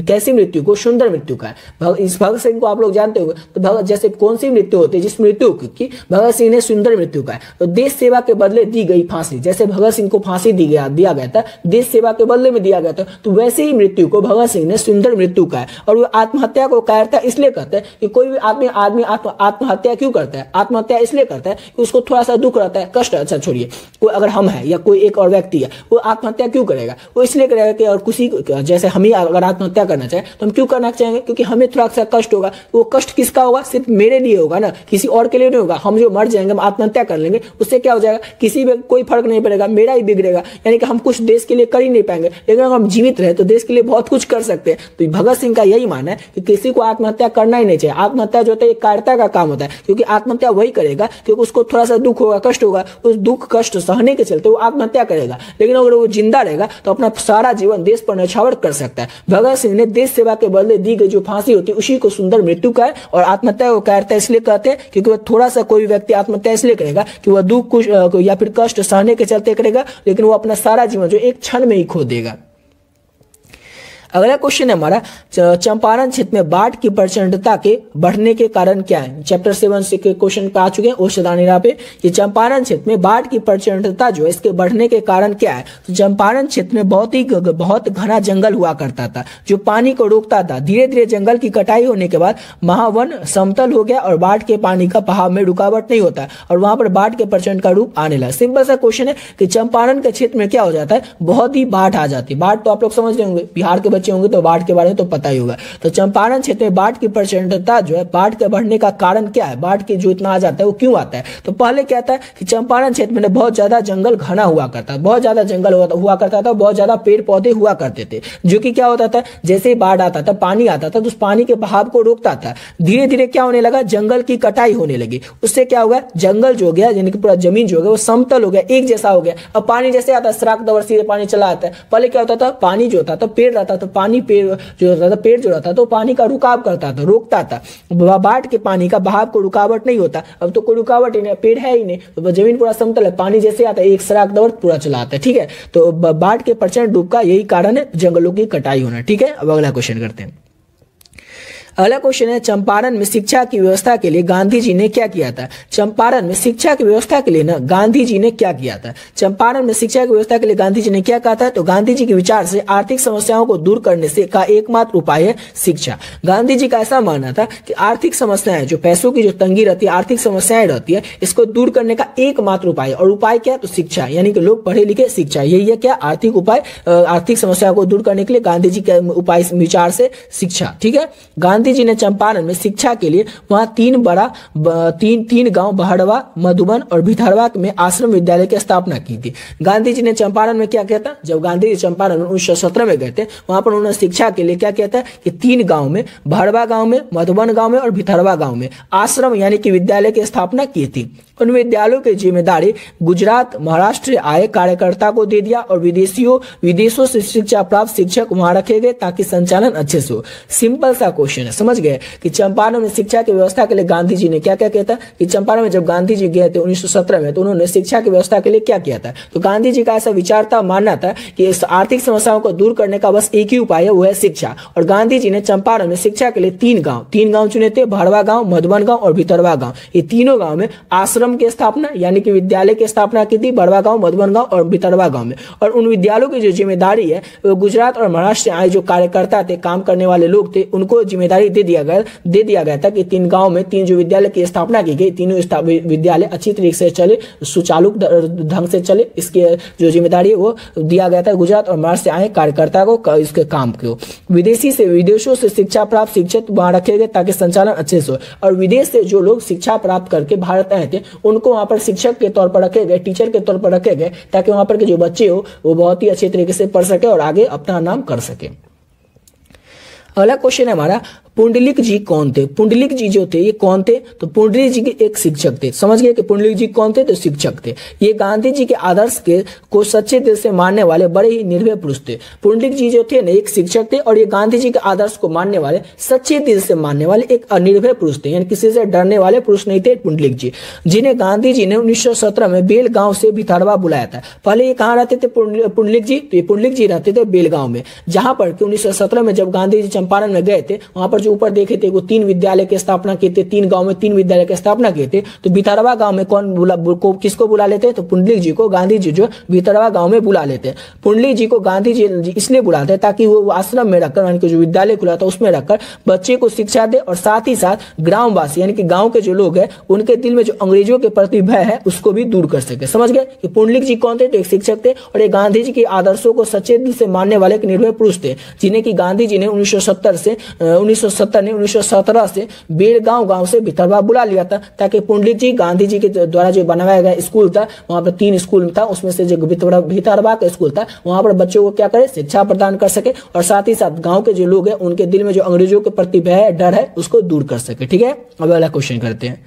कैसी मृत्यु को सुंदर मृत्यु कहा। इस भगत सिंह को आप लोग जानते होंगे, तो भगत जैसे कौन सी मृत्यु होती है जिस मृत्यु की भगत सिंह ने सुंदर मृत्यु कहा, तो देश सेवा के बदले दी गई फांसी, जैसे भगत सिंह को फांसी दिया गया था, देश सेवा के बदले में दिया गया था, तो वैसे ही मृत्यु को भगत सिंह ने सुंदर मृत्यु कहा। और वो आत्महत्या को कायरता इसलिए कहते हैं कि कोई भी आदमी आत्महत्या क्यों करता है, आत्महत्या इसलिए करता है कि उसको थोड़ा सा दुख रहता है, कष्ट, अच्छा छोड़िए, कोई अगर हम है या कोई एक और व्यक्ति है वो आत्महत्या क्यों करेगा, वो इसलिए करेगा कि और किसी जैसे हम ही अगर आत्महत्या करना चाहे तो हम क्यों करना चाहेंगे, क्योंकि हमें थोड़ा सा कष्ट होगा। वो कष्ट किसका होगा, सिर्फ मेरे लिए होगा ना, किसी और के लिए नहीं होगा। हम जो मर जाएंगे, हम आत्महत्या कर लेंगे, उससे क्या हो जाएगा, किसी में कोई फर्क नहीं पड़ेगा, मेरा ही बिगड़ेगा, यानी कि हम कुछ देश के लिए कर ही नहीं पाएंगे। लेकिन अगर हम जीवित रहे तो देश के लिए बहुत कुछ कर सकते हैं। तो भगत सिंह का यही मानना है कि किसी को आत्महत्या करना ही नहीं चाहिए। आत्महत्या जो होता है कायरता का काम होता है, क्योंकि आत्महत्या वही करेगा क्योंकि उसको थोड़ा सा दुख होगा, कष्ट होगा, उस दुख कष्ट सहने के चलते वो आत्महत्या करेगा। लेकिन अगर वो जिंदा रहेगा तो अपना सारा जीवन देश पर न्यौछावर कर सकता है। भगत सिंह ने देश सेवा के बदले दी गई जो फांसी होती है उसी को सुंदर मृत्यु का है। और आत्महत्या को कायरता इसलिए कहते हैं क्योंकि वह थोड़ा सा, कोई व्यक्ति आत्महत्या इसलिए करेगा कि वह दुख कुछ या फिर कष्ट सहने के चलते करेगा, लेकिन वो अपना सारा जीवन जो एक क्षण में ही खो देगा। अगला क्वेश्चन है हमारा, चंपारण क्षेत्र में बाढ़ की प्रचंडता के बढ़ने के कारण क्या है। चैप्टर 7 से क्वेश्चन आ चुके हैं ओषधानिरा पे। ये चंपारण क्षेत्र में बाढ़ की प्रचंडता जो है इसके बढ़ने के कारण क्या है। तो चंपारण क्षेत्र में बहुत घना जंगल हुआ करता था जो पानी को रोकता था। धीरे धीरे जंगल की कटाई होने के बाद महावन समतल हो गया और बाढ़ के पानी का बहाव में रुकावट नहीं होता और वहां पर बाढ़ के प्रचंड का रूप आने लगा। सिंपल सा क्वेश्चन है कि चंपारण के क्षेत्र में क्या हो जाता है, बहुत ही बाढ़ आ जाती है। बाढ़ तो आप लोग समझ रहे होंगे, बिहार के बच्चे होंगे तो बाढ़ के बारे में तो पता ही होगा। तो चंपारण क्षेत्र में बाढ़ की प्रचंडता जो है, बाढ़ के बढ़ने का कारण क्या है, बाढ़ की जो इतना आ जाता है वो क्यों आता है। तो पहले क्या था कि चंपारण क्षेत्र में बहुत ज्यादा जंगल घना हुआ करता है, बहुत ज्यादा जंगल हुआ करता था, बहुत ज्यादा पेड़ पौधे हुआ करते थे, जो कि क्या होता था, जैसे ही बाढ़ आता था, पानी आता था तो उस पानी के बहाव को रोकता था। धीरे धीरे क्या होने लगा, जंगल की कटाई होने लगी। उससे क्या हो गया, जंगल जो हो गया यानी कि पूरा जमीन जो हो गया वो समतल हो गया, एक जैसा हो गया। अब पानी जैसे आता है सराक दवर सीधे पानी चला आता है। पहले क्या होता था, पानी जो होता था पेड़ रहता था, पानी पेड़ जो होता था, पेड़ जो रहता था तो पानी का रुकाव करता था, रोकता था। बाढ़ के पानी का बहाव को रुकावट नहीं होता। अब तो कोई रुकावट ही नहीं, पेड़ है ही नहीं, तो जमीन पूरा समतल है, पानी जैसे आता है एक सराक दवर पूरा चला आता है। ठीक है, तो बाढ़ के प्रचंड डूब का यही कारण है, जंगलों की कटाई होना। ठीक है, अब अगला क्वेश्चन करते हैं। अगला क्वेश्चन है, चंपारण में शिक्षा की व्यवस्था के लिए गांधी जी ने क्या किया था। चंपारण में शिक्षा की व्यवस्था के लिए ना गांधी जी ने क्या किया था। चंपारण में शिक्षा की व्यवस्था के लिए गांधी जी ने क्या कहा था। तो गांधी जी के विचार से आर्थिक समस्याओं को दूर करने से का एकमात्र उपाय है शिक्षा। गांधी जी का ऐसा मानना था कि आर्थिक समस्याएं, जो पैसों की जो तंगी रहती है, आर्थिक समस्याएं रहती है, इसको दूर करने का एकमात्र उपाय, और उपाय क्या, तो शिक्षा, यानी कि लोग पढ़े लिखे, शिक्षा, यही है क्या, आर्थिक उपाय। आर्थिक समस्याओं को दूर करने के लिए गांधी जी के उपाय विचार से शिक्षा। ठीक है, गांधी जी ने चंपारण में शिक्षा के लिए वहां तीन गांव बहड़वा, मधुबन और भितरवा में आश्रम विद्यालय की स्थापना की थी। गांधी जी ने चंपारण में क्या किया था, जब गांधी जी चंपारण में 1917 में गए थे, वहां पर उन्होंने शिक्षा के लिए क्या किया था कि 3 गांव में, बहड़वा गांव में, मधुबन गांव में और भितरवा गांव में आश्रम यानी कि विद्यालय की स्थापना की थी। उन विद्यालयों की जिम्मेदारी गुजरात, महाराष्ट्र आए कार्यकर्ता को दे दिया और विदेशों से शिक्षा प्राप्त शिक्षक वहां रखे गए ताकि संचालन अच्छे से हो। सिंपल सा क्वेश्चन है, समझ गए कि चंपारण में शिक्षा की व्यवस्था के लिए गांधी जी ने क्या क्या किया था। कि चंपारण में जब गांधी जी गए थे 1917 में, तो उन्होंने शिक्षा की व्यवस्था के लिए क्या किया था। तो गांधी जी का ऐसा विचार था, मानना था कि इस आर्थिक समस्याओं को दूर करने का बस एक ही उपाय है, वो है शिक्षा। और गांधी जी ने चंपारण में शिक्षा के लिए 3 गांव चुने थे, बहड़वा गांव, मधुबन गांव और भितरवा गांव। ये तीनों गांव में आश्रम की स्थापना यानी कि विद्यालय की स्थापना की थी, बड़वा गांव, मधुबन गांव और भितरवा गांव में। और उन विद्यालयों की जो जिम्मेदारी है वो गुजरात और महाराष्ट्र आए जो कार्यकर्ता थे, काम करने वाले लोग थे, उनको जिम्मेदारी दे दिया गया था कि 3 गांव में 3 जो विद्यालय की स्थापना की गई, तीनों विद्यालय अच्छी तरीके से चले, सुचारू ढंग से चले, इसकी जो जिम्मेदारी है वो दिया गया था गुजरात और महाराष्ट्र से आए कार्यकर्ता को, इसके काम को। विदेशों से शिक्षा प्राप्त शिक्षक वहां रखे गए ताकि संचालन अच्छे से हो। और विदेश से जो लोग शिक्षा प्राप्त करके भारत आए थे उनको वहां पर शिक्षक के तौर पर रखे गए, टीचर के तौर पर रखे गए, ताकि वहां पर के जो बच्चे हो वो बहुत ही अच्छे तरीके से पढ़ सके और आगे अपना नाम कर सके। अगला क्वेश्चन है हमारा, पुंडलिक जी कौन थे। पुंडलिक जी जो थे ये कौन थे, तो पुंडलिक जी के एक शिक्षक थे। समझ गए कि पुंडलिक जी कौन थे, तो शिक्षक थे। ये गांधी जी के आदर्श को सच्चे दिल से मानने वाले बड़े ही निर्भय पुरुष थे। पुंडलिक जी जो थे ना एक शिक्षक थे और ये गांधी जी के आदर्श को मानने वाले, सच्चे दिल से मानने वाले एक निर्भय पुरुष थे, यानी किसी से डरने वाले पुरुष नहीं थे पुंडलिक जी, जिन्हें गांधी जी ने 1917 में बेलगांव से भितरवा बुलाया था। पहले ये कहाँ रहते थे पुंडलिक जी, तो ये पुंडलिक जी रहते थे बेलगांव में, जहां पर 1917 में जब गांधी जी चंपारण में गए थे, वहां पर जो ऊपर देखे थे वो 3 विद्यालय की स्थापना किए थे, 3 गांव में 3 विद्यालय की स्थापना किए थे। तो भितरवा गांव में किसको बुला लेते, तो पुंडलिक जी को गांधी जी जो भितरवा गांव में बुला लेते। पुंडलिक जी को गांधी जी इसलिए बुलाते ताकि वो आश्रम में रखकर, यानी कि जो विद्यालय खुला था उसमें रखकर बच्चे को शिक्षा दे और साथ ही साथ ग्रामवासी यानी कि गांव के जो लोग हैं उनके दिल में जो अंग्रेजों के प्रति भय है उसको भी दूर कर सके। समझ गए कि पुंडलिक जी कौन थे, तो एक शिक्षक थे और एक गांधी जी के आदर्शों को सच्चे दिल से मानने वाले एक निर्भय पुरुष थे, जिन्हें की गांधी जी ने 1917 से बेलगांव गांव से भितरवा बुला लिया था, ताकि पुंडलिक जी गांधी जी के द्वारा जो बनाया गया स्कूल था, वहां पर 3 स्कूल था, उसमें से जो भितरवा का स्कूल था वहां पर बच्चों को क्या करे, शिक्षा प्रदान कर सके और साथ ही साथ गांव के जो लोग हैं उनके दिल में जो अंग्रेजों के प्रति भय है, डर है, उसको दूर कर सके। ठीक है, अब अगला क्वेश्चन करते हैं।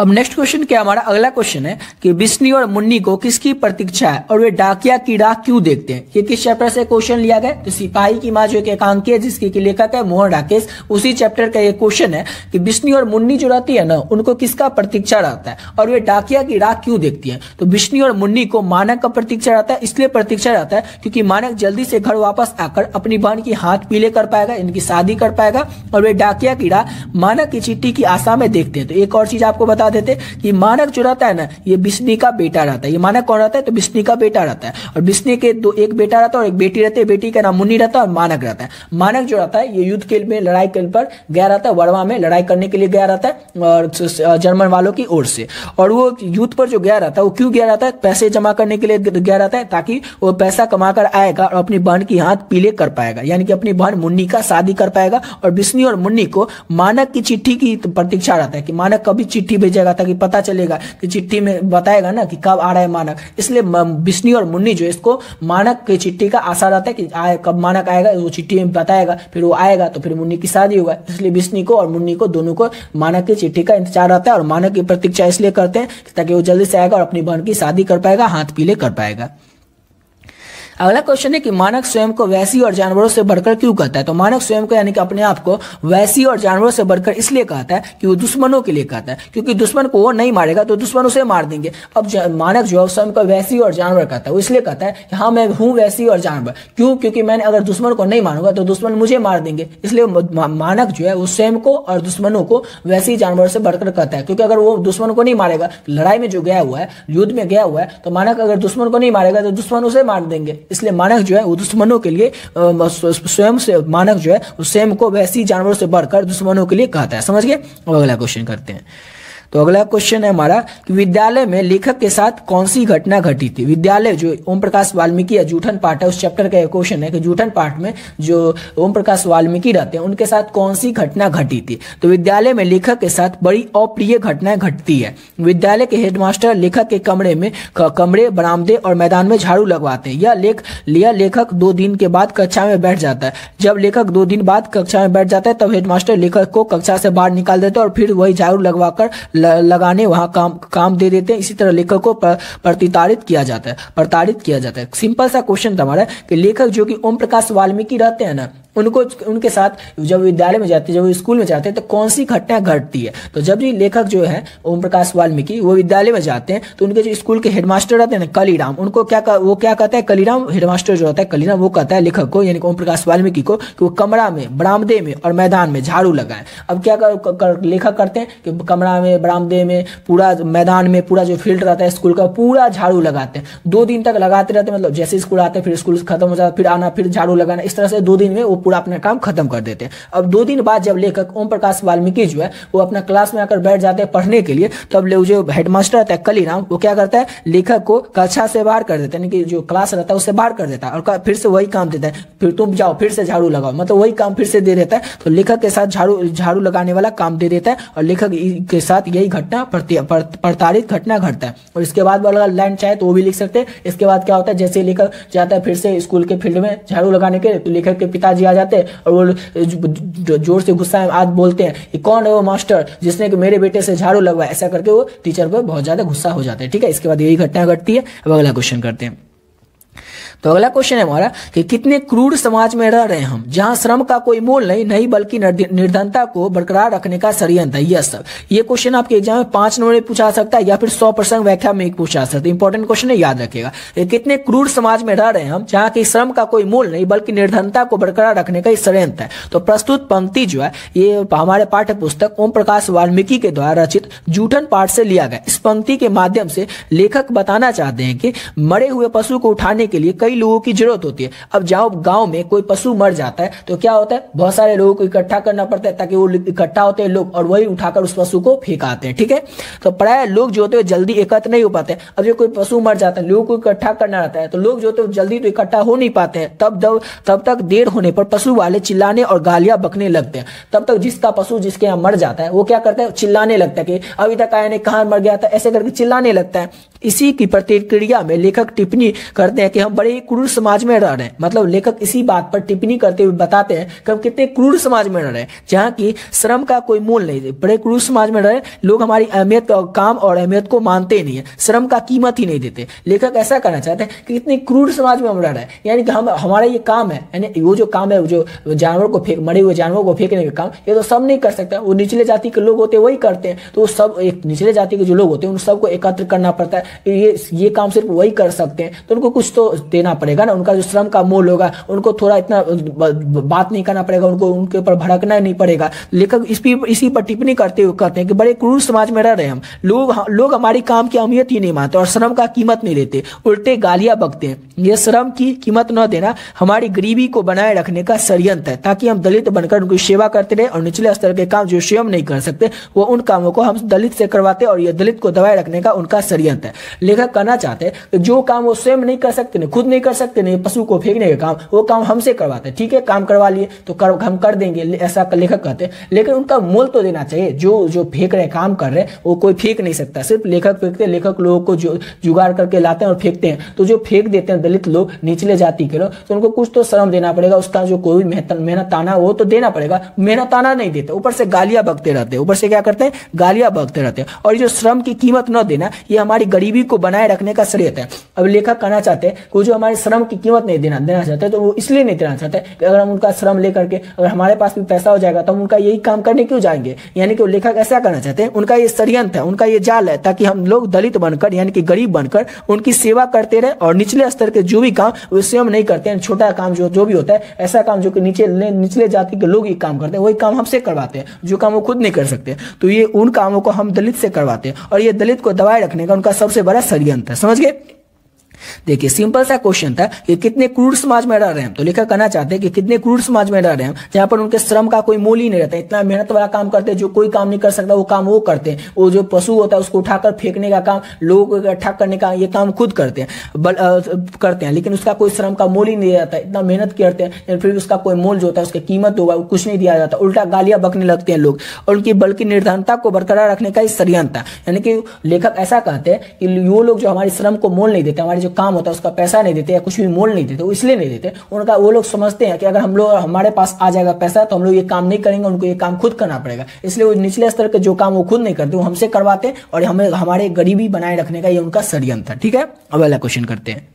अब नेक्स्ट क्वेश्चन क्या हमारा अगला क्वेश्चन है कि बिस्नी और मुन्नी को किसकी प्रतीक्षा है और वे डाकिया की राह क्यों देखते हैं। ये किस चैप्टर से क्वेश्चन लिया गया, तो सिपाही की मां जो एक एकांकी है जिसके लेखक है मोहन राकेश, उसी चैप्टर का ये क्वेश्चन है कि बिस्नी और मुन्नी जो रहती है ना उनको किसका प्रतीक्षा रहता है और वे डाकिया की राह क्यों देखती है। तो बिस्नी और मुन्नी को मानक का प्रतीक्षा रहता है, इसलिए प्रतीक्षा रहता है क्योंकि मानक जल्दी से घर वापस आकर अपनी बहन की हाथ पीले कर पाएगा, इनकी शादी कर पाएगा, और वे डाकिया की राह मानक की चिट्ठी की आशा में देखते हैं। तो एक और चीज आपको बता देते कि मानक जो रहता है ना ये बिस्नी का बेटा रहता है। ये मानक कौन रहता है, तो बिस्नी का बेटा रहता है, और बिस्नी के एक बेटा रहता है और एक बेटी रहती है, बेटी का नाम मुन्नी रहता है और मानक रहता है। मानक जो रहता है ये युद्ध के में लड़ाई के पर गया रहता है, वर्मा में लड़ाई करने के लिए गया रहता है और जर्मन वालों की ओर से, और वो युद्ध पर जो गया रहता है वो क्यों गया रहता है, पैसे जमा करने के लिए गया रहता है ताकि वो पैसा कमा कर आएगा और अपनी बहन की हाथ पीले कर पाएगा, यानी कि अपनी बहन मुन्नी का शादी कर पाएगा। और बिस्नी और मुन्नी को मानक की चिट्ठी की प्रतीक्षा रहता है कि मानक कभी चिट्ठी भेजेगा ताकि पता चलेगा कि चिट्ठी में बताएगा ना कि कब आ रहा है मानक, इसलिए बिस्नी और मुन्नी जो इसको मानक की चिट्ठी का आशा रहता है कि कब मानक आएगा, वो चिट्ठी में बताएगा, फिर वो आएगा तो फिर मुन्नी की शादी होगा। इसलिए बिस्नी को और मुन्नी को दोनों को मानक की चिट्ठी का इंतजार रहता है और मानक की प्रतीक्षा इसलिए करते हैं ताकि वो जल्दी से आएगा और अपनी बहन की शादी कर पाएगा, हाथ पीले कर पाएगा। अगला क्वेश्चन है कि मानक स्वयं को वैसी और जानवरों से बढ़कर क्यों कहता है। तो मानक स्वयं को यानी कि अपने आप को वैसी और जानवरों से बढ़कर इसलिए कहता है कि वो दुश्मनों के लिए कहता है, क्योंकि दुश्मन को वो नहीं मारेगा तो दुश्मन उसे मार देंगे। अब मानक जो है स्वयं को वैसी और जानवर कहता है, वो इसलिए कहता है कि हाँ मैं हूँ वैसी और जानवर, क्यों, क्योंकि मैंने अगर दुश्मन को नहीं मारूंगा तो दुश्मन मुझे मार देंगे। इसलिए मानक जो है वो स्वयं को और दुश्मनों को वैसी जानवर से बढ़कर कहता है, क्योंकि अगर वो दुश्मन को नहीं मारेगा, लड़ाई में जो गया हुआ है, युद्ध में गया हुआ है, तो मानक अगर दुश्मन को नहीं मारेगा तो दुश्मन उसे मार देंगे। इसलिए मानक जो है दुश्मनों के लिए स्वयं से मानक जो है स्वयं को वैसी जानवरों से बढ़कर दुश्मनों के लिए कहता है। समझ गए। अब अगला क्वेश्चन करते हैं। तो अगला क्वेश्चन है हमारा कि विद्यालय में लेखक के साथ कौन सी घटना घटी थी। विद्यालय जो ओम प्रकाश वाल्मीकि या जूठन पाठ है उस चैप्टर का क्वेश्चन है कि जूठन पाठ में जो ओम प्रकाश वाल्मीकि रहते हैं उनके साथ कौन सी घटना घटी थी। तो विद्यालय में लेखक के साथ बड़ी अप्रिय घटनाएं घटती है। विद्यालय के हेडमास्टर लेखक के कमरे बरामदे और मैदान में झाड़ू लगवाते हैं। यह लेखक 2 दिन के बाद कक्षा में बैठ जाता है। जब लेखक 2 दिन बाद कक्षा में बैठ जाता है तब हेडमास्टर लेखक को कक्षा से बाहर निकाल देते हैं और फिर वही झाड़ू लगवाकर लगाने वहां काम दे देते हैं। इसी तरह लेखक को प्रताड़ित किया जाता है। सिंपल सा क्वेश्चन था हमारा कि लेखक जो कि ओम प्रकाश वाल्मीकि रहते हैं ना उनके साथ जब विद्यालय में जाते हैं, जब स्कूल में जाते हैं तो कौन सी घटना घटती है। तो जब भी लेखक जो है ओम प्रकाश वाल्मीकि वो विद्यालय में जाते हैं तो उनके जो स्कूल के हेडमास्टर रहते हैं ना कलीराम, उनको क्या कहता है कलीराम, हेडमास्टर जो होता है कलीराम, वो कहता है लेखक को यानी ओम प्रकाश वाल्मीकि को कि वो कमरा में, बरामदे में और मैदान में झाड़ू लगाएं। अब क्या लेखक करते हैं कि कमरा में, बरामदे में, पूरा मैदान में, पूरा जो फील्ड रहता है स्कूल का पूरा झाड़ू लगाते हैं। 2 दिन तक लगाते रहते हैं, मतलब जैसे स्कूल आते हैं फिर स्कूल खत्म हो जाता है, फिर आना, फिर झाड़ू लगाना, इस तरह से 2 दिन में वो पूरा अपना काम खत्म कर देते हैं। अब 2 दिन बाद जब लेखक ओम प्रकाश वाल्मीकि जो है वो अपना क्लास में आकर बैठ जाते हैं पढ़ने के लिए, तब जो हेडमास्टर रहता है कलीराम वो क्या करता है लेखक को कक्षा से बाहर कर देता है, यानी कि जो क्लास रहता है उससे बाहर कर देता है और फिर से वही काम देता है, फिर तुम जाओ फिर से झाड़ू लगाओ, मतलब वही काम फिर से दे देता है। तो लेखक के साथ झाड़ू लगाने वाला काम दे देता है और लेखक के साथ यही घटना प्रताड़ित घटना घटता है। और इसके बाद वाला लाइन चाहे तो वो भी लिख सकते हैं। इसके बाद क्या होता है, जैसे लेखक जाता है फिर से स्कूल के फील्ड में झाड़ू लगाने के, तो लेखक के पिताजी आ जाते हैं और वो जोर से गुस्सा में आज बोलते हैं कि कौन है वो मास्टर जिसने कि मेरे बेटे से झाड़ू लगवाया, ऐसा करके वो टीचर पर बहुत ज्यादा गुस्सा हो जाते हैं। ठीक है, इसके बाद यही घटना घटती है। अब अगला क्वेश्चन करते हैं। तो अगला क्वेश्चन है हमारा कि कितने क्रूर समाज में रह रहे हैं हम, जहां श्रम का कोई मोल नहीं बल्कि निर्धनता को बरकरार रखने का षड्यंत्र है। यह सब ये क्वेश्चन आपके एग्जाम में 5 नंबर में पूछा सकता है या फिर 100% व्याख्या में पूछा सकता है। इंपॉर्टेंट क्वेश्चन है, याद रखिएगा। कितने क्रूर समाज में रह रहे हैं हम, जहां की श्रम का कोई मोल नहीं बल्कि निर्धनता को बरकरार रखने का षड्यंत्र है। तो प्रस्तुत पंक्ति जो है ये हमारे पाठ्य पुस्तक ओम प्रकाश वाल्मीकि के द्वारा रचित जूठन पाठ से लिया गया। इस पंक्ति के माध्यम से लेखक बताना चाहते हैं कि मरे हुए पशु को उठाने के लिए कई लोगों की जरूरत होती है। अब जाओ गांव में कोई पशु मर जाता है तो क्या होता है, बहुत सारे लोगों को इकट्ठा करना पड़ता है ताकि वो इकट्ठा होते हैं लोग और वही उठाकर उस पशु को फेंकाते हैं। ठीक है, तो प्राय लोग जो होते हैं जल्दी एकत्र नहीं हो पाते। अब जो कोई पशु मर जाता है लोगों को इकट्ठा करना रहता है तो लोग जो होते हैं जल्दी तो इकट्ठा हो नहीं पाते हैं। तब तक देर होने पर पशु वाले चिल्लाने और गालियां बकने लगते हैं। तब तक जिसका पशु जिसके यहाँ मर जाता है वो क्या करता है, चिल्लाने लगता है कि अभी तक आया नहीं, कहाँ मर गया था, ऐसे करके चिल्लाने लगता है। इसी की प्रतिक्रिया में लेखक टिप्पणी करते हैं कि हम बड़े ही क्रूर समाज में रह रहे हैं। मतलब लेखक इसी बात पर टिप्पणी करते हुए बताते हैं कि हम कितने क्रूर समाज में रह रहे हैं जहाँ की श्रम का कोई मूल्य नहीं है। बड़े क्रूर समाज में रह रहे लोग हमारी अहमियत, काम और अहमियत को मानते ही नहीं है, श्रम का कीमत ही नहीं देते। लेखक ऐसा करना चाहते हैं कि इतने क्रूर समाज में हम रह रहे हैं, यानी कि हम हमारा ये काम है, यानी वो जो काम है, जो जानवर को मरे हुए जानवरों को फेंकने का काम, ये तो सब नहीं कर सकता। वो निचले जाति के लोग होते हैं वही करते हैं। तो सब एक निचले जाति के जो लोग होते हैं उन सबको एकत्र करना पड़ता है। ये काम सिर्फ वही कर सकते हैं, तो उनको कुछ तो देना पड़ेगा ना। उनका जो श्रम का मोल होगा, उनको थोड़ा इतना बात नहीं करना पड़ेगा, उनको उनके ऊपर भड़कना नहीं पड़ेगा। लेखक इसी पर टिप्पणी करते हुए कहते हैं कि बड़े क्रूर समाज में रह रहे हैं हम, लोग हमारी काम की अहमियत ही नहीं मानते और श्रम का कीमत नहीं लेते, उल्टे गालियां बकते हैं। यह श्रम की कीमत न देना हमारी गरीबी को बनाए रखने का षड्यंत्र है, ताकि हम दलित बनकर उनकी सेवा करते रहे और निचले स्तर के काम जो स्वयं नहीं कर सकते वो उन कामों को हम दलित से करवाते और यह दलित को दबाए रखने का उनका षड्यंत्र है। लेखक कहना चाहते हैं कि जो काम वो स्वयं नहीं कर सकते, खुद नहीं कर सकते, नहीं पशु को फेंकने का काम, वो काम हमसे करवाते हैं। ठीक है, काम करवा लिए तो हम कर देंगे, ऐसा लेखक कहते हैं। लेकिन उनका मोल तो देना चाहिए। जो फेंक रहे, काम कर रहे हैं, वो कोई फेंक नहीं सकता, सिर्फ लेखक फेंकते हैं। लेखक लोगों को जो जुगाड़ करके लाते हैं और फेंकते हैं। तो जो फेंक देते हैं दलित लोग, निचले जाति के लोग, तो उनको कुछ तो श्रम देना पड़ेगा, उसका जो कोई मेहनताना वो तो देना पड़ेगा। मेहनताना नहीं देते, ऊपर से गालियां बकते रहते हैं। ऊपर से क्या करते हैं? गालियां बकते रहते हैं। और जो श्रम की कीमत न देना, ये हमारी गरीबी को बनाए रखने का षड्यंत्र है। अब लेखक कहना चाहते हैं कि जो हमारे श्रम की कीमत नहीं देना चाहते, तो वो इसलिए नहीं देना चाहते कि अगर हम उनका श्रम लेकर के अगर हमारे पास भी पैसा हो जाएगा तो हम उनका यही काम करने क्यों जाएंगे। यानी कि लेखक ऐसा करना चाहते हैं, उनका ये षड्यंत्र है, उनका ये जाल है, ताकि हम लोग दलित बनकर यानी कि गरीब बनकर उनकी सेवा करते रहे और निचले स्तर के जो भी काम वो स्वयं नहीं करते हैं। छोटा काम जो भी होता है, ऐसा काम जो कि निचले जाति के लोग ही काम करते हैं, वही काम हमसे करवाते हैं, जो काम वो खुद नहीं कर सकते। तो ये उन कामों को हम दलित से करवाते हैं और ये दलित को दबाए रखने का उनका सबसे बड़ा षड्यंत्र है। समझ गए? देखिए, सिंपल सा क्वेश्चन था कि कितने क्रूर समाज में रह रहे हैं। तो लेखक कहना चाहते हैं कि कितने क्रूर समाज में रह रहे हैं जहां पर उनके श्रम का कोई मूल्य ही नहीं रहता। इतना मेहनत वाला काम करते हैं, जो कोई काम नहीं कर सकता वो काम वो करते हैं। वो जो पशु होता है उसको उठाकर फेंकने का काम, लोगों को इकट्ठा करने का, ये काम खुद करते हैं, लेकिन उसका कोई श्रम का मोल ही नहीं रहता। इतना मेहनत करते हैं, फिर उसका कोई मोल जो होता है, उसकी कीमत होगा, वो कुछ नहीं दिया जाता। उल्टा गालियां बकने लगते हैं लोग और उनकी बल्कि निर्धनता को बरकरार रखने का षड्यंत्र। यानी कि लेखक ऐसा कहते हैं कि वो लोग जो हमारे श्रम को मोल नहीं देते, हमारे जो काम होता है उसका पैसा नहीं देते या कुछ भी मोल नहीं देते, वो इसलिए नहीं देते। वो लोग समझते हैं कि अगर हमारे पास आ जाएगा पैसा तो हम लोग ये काम नहीं करेंगे, उनको ये काम खुद करना पड़ेगा। इसलिए वो निचले स्तर के जो काम वो खुद नहीं करते, वो हमसे करवाते हैं और हमें हमारे गरीबी बनाए रखने का ये उनका षड्यंत्र है। ठीक है, अब अगला क्वेश्चन करते हैं।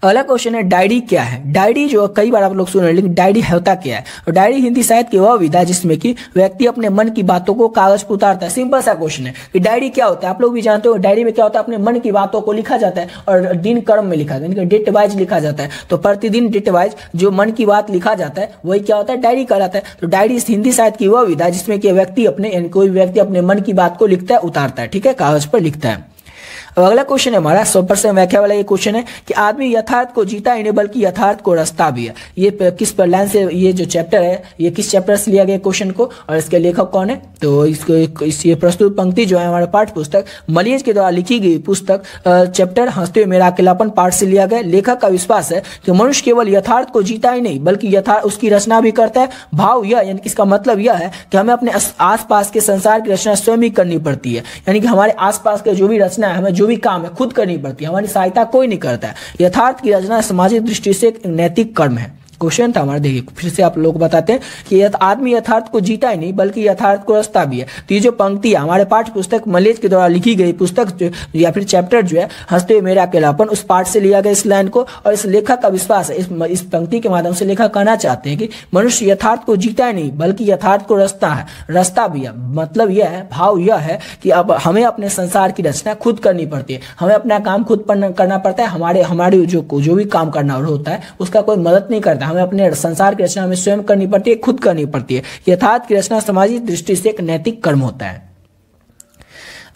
अगला क्वेश्चन है, डायरी क्या है। डायरी जो कई बार आप लोग सुन रहे हैं, लेकिन डायरी होता क्या है। और डायरी हिंदी साहित्य की वह विधा जिसमें कि व्यक्ति अपने मन की बातों को कागज पर उतारता है। सिंपल सा क्वेश्चन है कि डायरी क्या होता है। आप लोग भी जानते हो डायरी में क्या होता है, अपने मन की बातों को लिखा जाता है और दिन क्रम में लिखा जाता है, डेट वाइज लिखा जाता है। तो प्रतिदिन डेट वाइज जो मन की बात लिखा जाता है वही क्या होता है, डायरी कहलाता है। तो डायरी हिंदी साहित्य की वह विधा जिसमें कि व्यक्ति अपने कोई व्यक्ति अपने मन की बात को लिखता है, उतारता है। ठीक है, कागज पर लिखता है। अब अगला क्वेश्चन है हमारा 100% व्याख्या वाला ये क्वेश्चन है कि आदमी यथार्थ को जीता ही नहीं बल्कि यथार्थ को रचता भी है। ये किस पर लाइन से, ये जो चैप्टर है ये किस चैप्टर से लिया गया क्वेश्चन को और इसके लेखक कौन है। तो ये प्रस्तुत पंक्ति जो है हमारे पाठ्य पुस्तक मलियज के द्वारा लिखी गई पुस्तक चैप्टर हंसते हुए मेरा अकेलापन पाठ से लिया गया। लेखक का विश्वास है कि मनुष्य केवल यथार्थ को जीता ही नहीं बल्कि यथार्थ उसकी रचना भी करता है। भाव यह यानी कि इसका मतलब यह है कि हमें अपने आसपास के संसार की रचना स्वयं ही करनी पड़ती है। यानी कि हमारे आसपास के जो भी रचना है, हमें जो भी काम है खुद करनी पड़ती है, हमारी सहायता कोई नहीं करता है। यथार्थ की रचना सामाजिक दृष्टि से एक नैतिक कर्म है। क्वेश्चन था हमारा, देखिए फिर से आप लोग बताते हैं कि आदमी यथार्थ को जीता ही नहीं बल्कि यथार्थ को रचता भी है। तो ये जो पंक्ति है हमारे पाठ्य पुस्तक मलियज के द्वारा लिखी गई पुस्तक या फिर चैप्टर जो है हंसते हुए मेरा अकेलापन, उस पाठ से लिया गया इस लाइन को। और इस लेखक का विश्वास है, इस पंक्ति के माध्यम से लेखक कहना चाहते हैं कि मनुष्य यथार्थ को जीता ही नहीं बल्कि यथार्थ को रचता भी है। मतलब यह है, भाव यह है कि अब हमें अपने संसार की रचना खुद करनी पड़ती है, हमें अपना काम खुद करना पड़ता है। हमारे जो भी काम करना होता है उसका कोई मदद नहीं करता, हमें अपने संसार की रचना हमें स्वयं करनी पड़ती है, खुद करनी पड़ती है। यथार्थ की रचना सामाजिक दृष्टि से एक नैतिक कर्म होता है।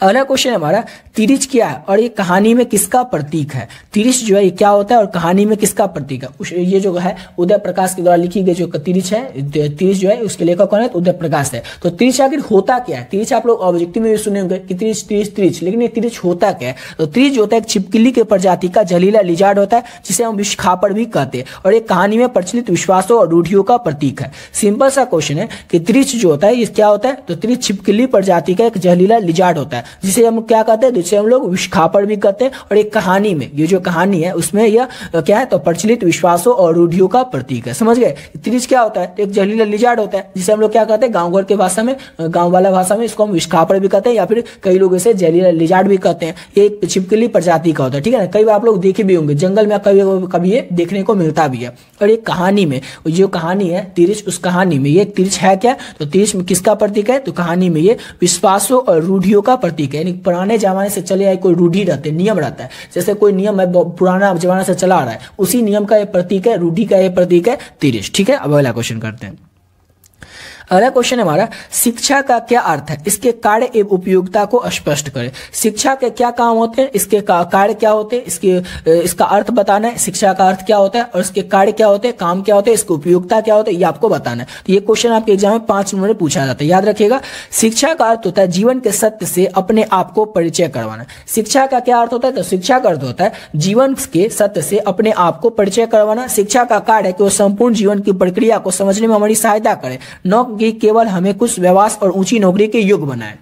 अगला क्वेश्चन है हमारा, तिरिच क्या है और ये कहानी में किसका प्रतीक है। तिरिच जो है ये क्या होता है और कहानी में किसका प्रतीक है। ये जो है उदय प्रकाश के द्वारा लिखी गई जो तिरिच है, तिरिच जो है उसके लेखक कौन है, तो उदय प्रकाश है। तो तिरिच आखिर होता क्या है। तिरिच आप लोग ऑब्जेक्टिव में भी सुने होंगे कि तिरिच, लेकिन ये तिरिच होता क्या है। तो तिरिच जो होता है एक छिपकली के प्रजाति का जहरीला लिजार्ड होता है जिसे हम विषखापड़ भी कहते हैं और एक कहानी में प्रचलित विश्वासों और रूढ़ियों का प्रतीक है। सिंपल सा क्वेश्चन है कि तिरिच जो होता है ये क्या होता है। तो तिरिच छिपकली प्रजाति का एक जहरीला लिजार्ड होता है जिसे हम क्या कहते हैं, जिसे हम लोग विष्खापण भी कहते हैं। और एक कहानी में, ये जो कहानी है उसमें यह क्या है, तो प्रचलित विश्वासों और रूढ़ियों का प्रतीक है। समझ गए। तिरिच क्या होता है, एक जहरीला लिजार्ड होता है, जिसे हम लोग क्या कहते हैं, गाँव घर के भाषा में, गाँव वाला भाषा में इसको हम विष्खापण भी कहते हैं, या फिर कई लोग इसे जहरीला लिजार्ड भी कहते हैं। ये एक छिपकली प्रजाति का होता है, ठीक है ना। कई बार आप लोग देखे भी होंगे जंगल में, कभी ये देखने को मिलता भी है। और एक कहानी में, जो कहानी है तिरिच, उस कहानी में ये तिरिच है क्या, तो तिरिच में किसका प्रतीक है, तो कहानी में ये विश्वासों और रूढ़ियों का प्रतीक है। यानी पुराने जमाने से चले आए कोई रूढ़ी रहते, नियम रहता है, जैसे कोई नियम है पुराना जमाने से चला आ रहा है, उसी नियम का ये प्रतीक है, रूढ़ी का ये प्रतीक है तिरिच। ठीक है, अब अगला क्वेश्चन करते हैं। अगला क्वेश्चन हमारा, शिक्षा का क्या अर्थ है, इसके कार्य एवं उपयोगिता को स्पष्ट करें। शिक्षा के क्या काम होते हैं, इसके कार्य क्या होते हैं, इसका अर्थ बताना है, शिक्षा का अर्थ क्या होता है और इसके कार्य क्या होते हैं, काम क्या होते हैं, इसकी उपयोगिता क्या होते हैं, ये आपको बताना है। तो ये क्वेश्चन आपके एग्जाम में 5 नंबर में पूछा जाता है, याद रखिएगा। शिक्षा का अर्थ होता है जीवन के सत्य से अपने आप को परिचय करवाना। शिक्षा का क्या अर्थ होता है, तो शिक्षा का अर्थ होता है जीवन के सत्य से अपने आप को परिचय करवाना। शिक्षा का कार्य है कि वो संपूर्ण जीवन की प्रक्रिया को समझने में हमारी सहायता करे, न कि केवल हमें कुछ व्यवसाय और ऊंची नौकरी के योग्य बनाए।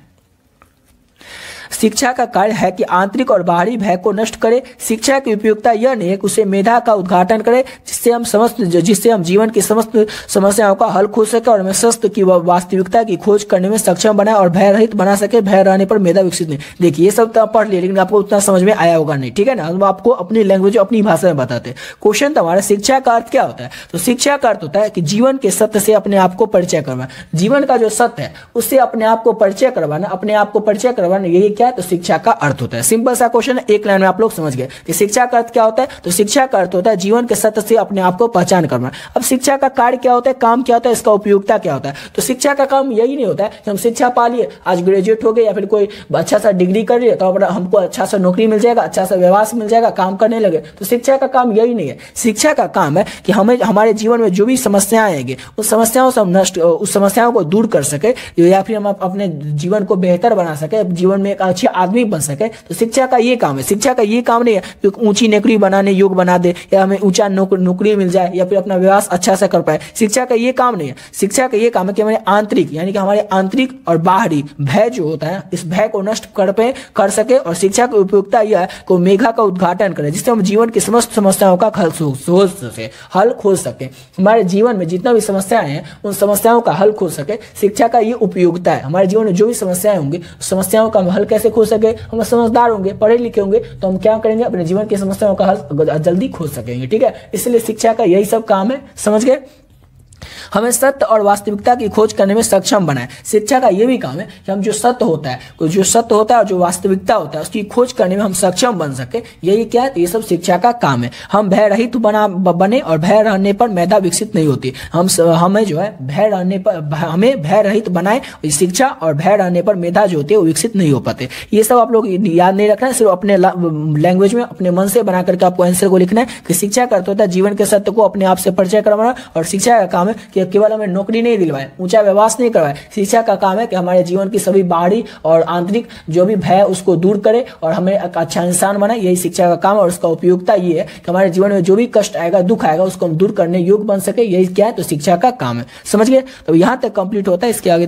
शिक्षा का कार्य है कि आंतरिक और बाहरी भय को नष्ट करे। शिक्षा की उपयोगिता यह नहीं है कि उसे मेधा का उद्घाटन करे, जिससे हम जीवन की समस्त समस्याओं का हल खोज सके और हमें सत्य की वास्तविकता की खोज करने में सक्षम बनाए और भय रहित बना सके। भय रहने पर मेधा विकसित नहीं। देखिए ये सब तो आप पढ़ लिए, लेकिन आपको उतना समझ में आया होगा नहीं, ठीक है ना। हम आपको अपनी लैंग्वेज, अपनी भाषा में बताते हैं। क्वेश्चन तो हमारा शिक्षा का अर्थ क्या होता है, तो शिक्षा का अर्थ होता है कि जीवन के सत्य से अपने आप को परिचय करवाना। जीवन का जो सत्य है उससे अपने आप को परिचय करवाना, अपने आप को परिचय करवाना, यही क्या है, तो शिक्षा का अर्थ होता है। सिंपल सा क्वेश्चन है, एक लाइन में आप लोग समझ गए कि शिक्षा का अर्थ क्या होता है। तो शिक्षा का अर्थ होता है जीवन के सत्य से अपने आप को पहचान करना। अब शिक्षा का कार्य क्या होता है, काम क्या होता है, इसका उपयोगिता क्या होता है। तो शिक्षा का काम यही नहीं होता है कि हम शिक्षा पा लिए, आज ग्रेजुएट हो गए या फिर कोई अच्छा सा डिग्री कर लिए तो हमको अच्छा सा नौकरी मिल जाएगा, अच्छा सा व्यवसाय मिल जाएगा, काम करने लगे। तो शिक्षा का काम यही नहीं है। शिक्षा का काम है कि हमें हमारे जीवन में जो भी समस्याएं आएंगी उस समस्याओं से हम उस समस्याओं को दूर कर सके, या फिर हम अपने जीवन को बेहतर बना सके, जीवन में एक अच्छे आदमी बन सके। तो शिक्षा का ये काम है। शिक्षा का ये काम नहीं है कि ऊंची नौकरी बनाने योग्य बना दे, या हमें ऊंचा नौकरी मिल जाए, या फिर अपना व्यवसाय अच्छा से कर पाए। शिक्षा का ये काम नहीं है। शिक्षा का ये काम है कि हमारे आंतरिक, यानी कि हमारे आंतरिक और बाहरी भय जो होता है, इस भय को नष्ट कर सके। और शिक्षा की उपयोगिता यह है कि मेघा का उद्घाटन करे, जिससे हम जीवन की समस्त समस्याओं का हल खोज सके। हमारे जीवन में जितना भी समस्याएं हैं उन समस्याओं का हल खोज सके। शिक्षा का ये उपयोगिता है। हमारे जीवन में जो भी समस्याएं होंगी समस्याओं का हल कैसे खोज सके। हम समझदार होंगे, पढ़े लिखे होंगे, तो हम क्या करेंगे, अपने जीवन की समस्याओं का हल जल्दी खोज सकेंगे। ठीक है, इसलिए शिक्षा का यही सब काम है। समझ गए। हमें सत्य और वास्तविकता की खोज करने में सक्षम बनाए। शिक्षा का यह भी काम है कि हम जो सत्य होता है और जो वास्तविकता होता है उसकी खोज करने में हम सक्षम बन सके। यही क्या है, तो ये सब शिक्षा का काम है। हम भय रहित बने, और भय रहने पर मेधा विकसित नहीं होती। हमें जो है हमें भय रहित बनाए शिक्षा, और भय रहने पर मेधा जो होती है वो विकसित नहीं हो पाते। ये सब आप लोग याद नहीं रखना है, सिर्फ अपने लैंग्वेज में अपने मन से बना करके आपको आंसर को लिखना है कि शिक्षा का अर्थ होता है जीवन के सत्य को अपने आप से परिचय करवाना, और शिक्षा का काम है कि केवल हमें नौकरी नहीं दिलवाए, ऊंचा व्यवसाय नहीं करवाए। शिक्षा का काम है कि हमारे जीवन की सभी बाहरी और आंतरिक जो भी भय उसको दूर करे और हमें एक अच्छा इंसान बनाए। यही शिक्षा का काम है। और उसका उपयोगिता ये है कि हमारे जीवन में जो भी कष्ट आएगा, दुख आएगा, उसको हम दूर करने योग्य बन सके। यही क्या है, तो शिक्षा का काम है। समझ गए। तो यहाँ तक कंप्लीट होता है। इसके आगे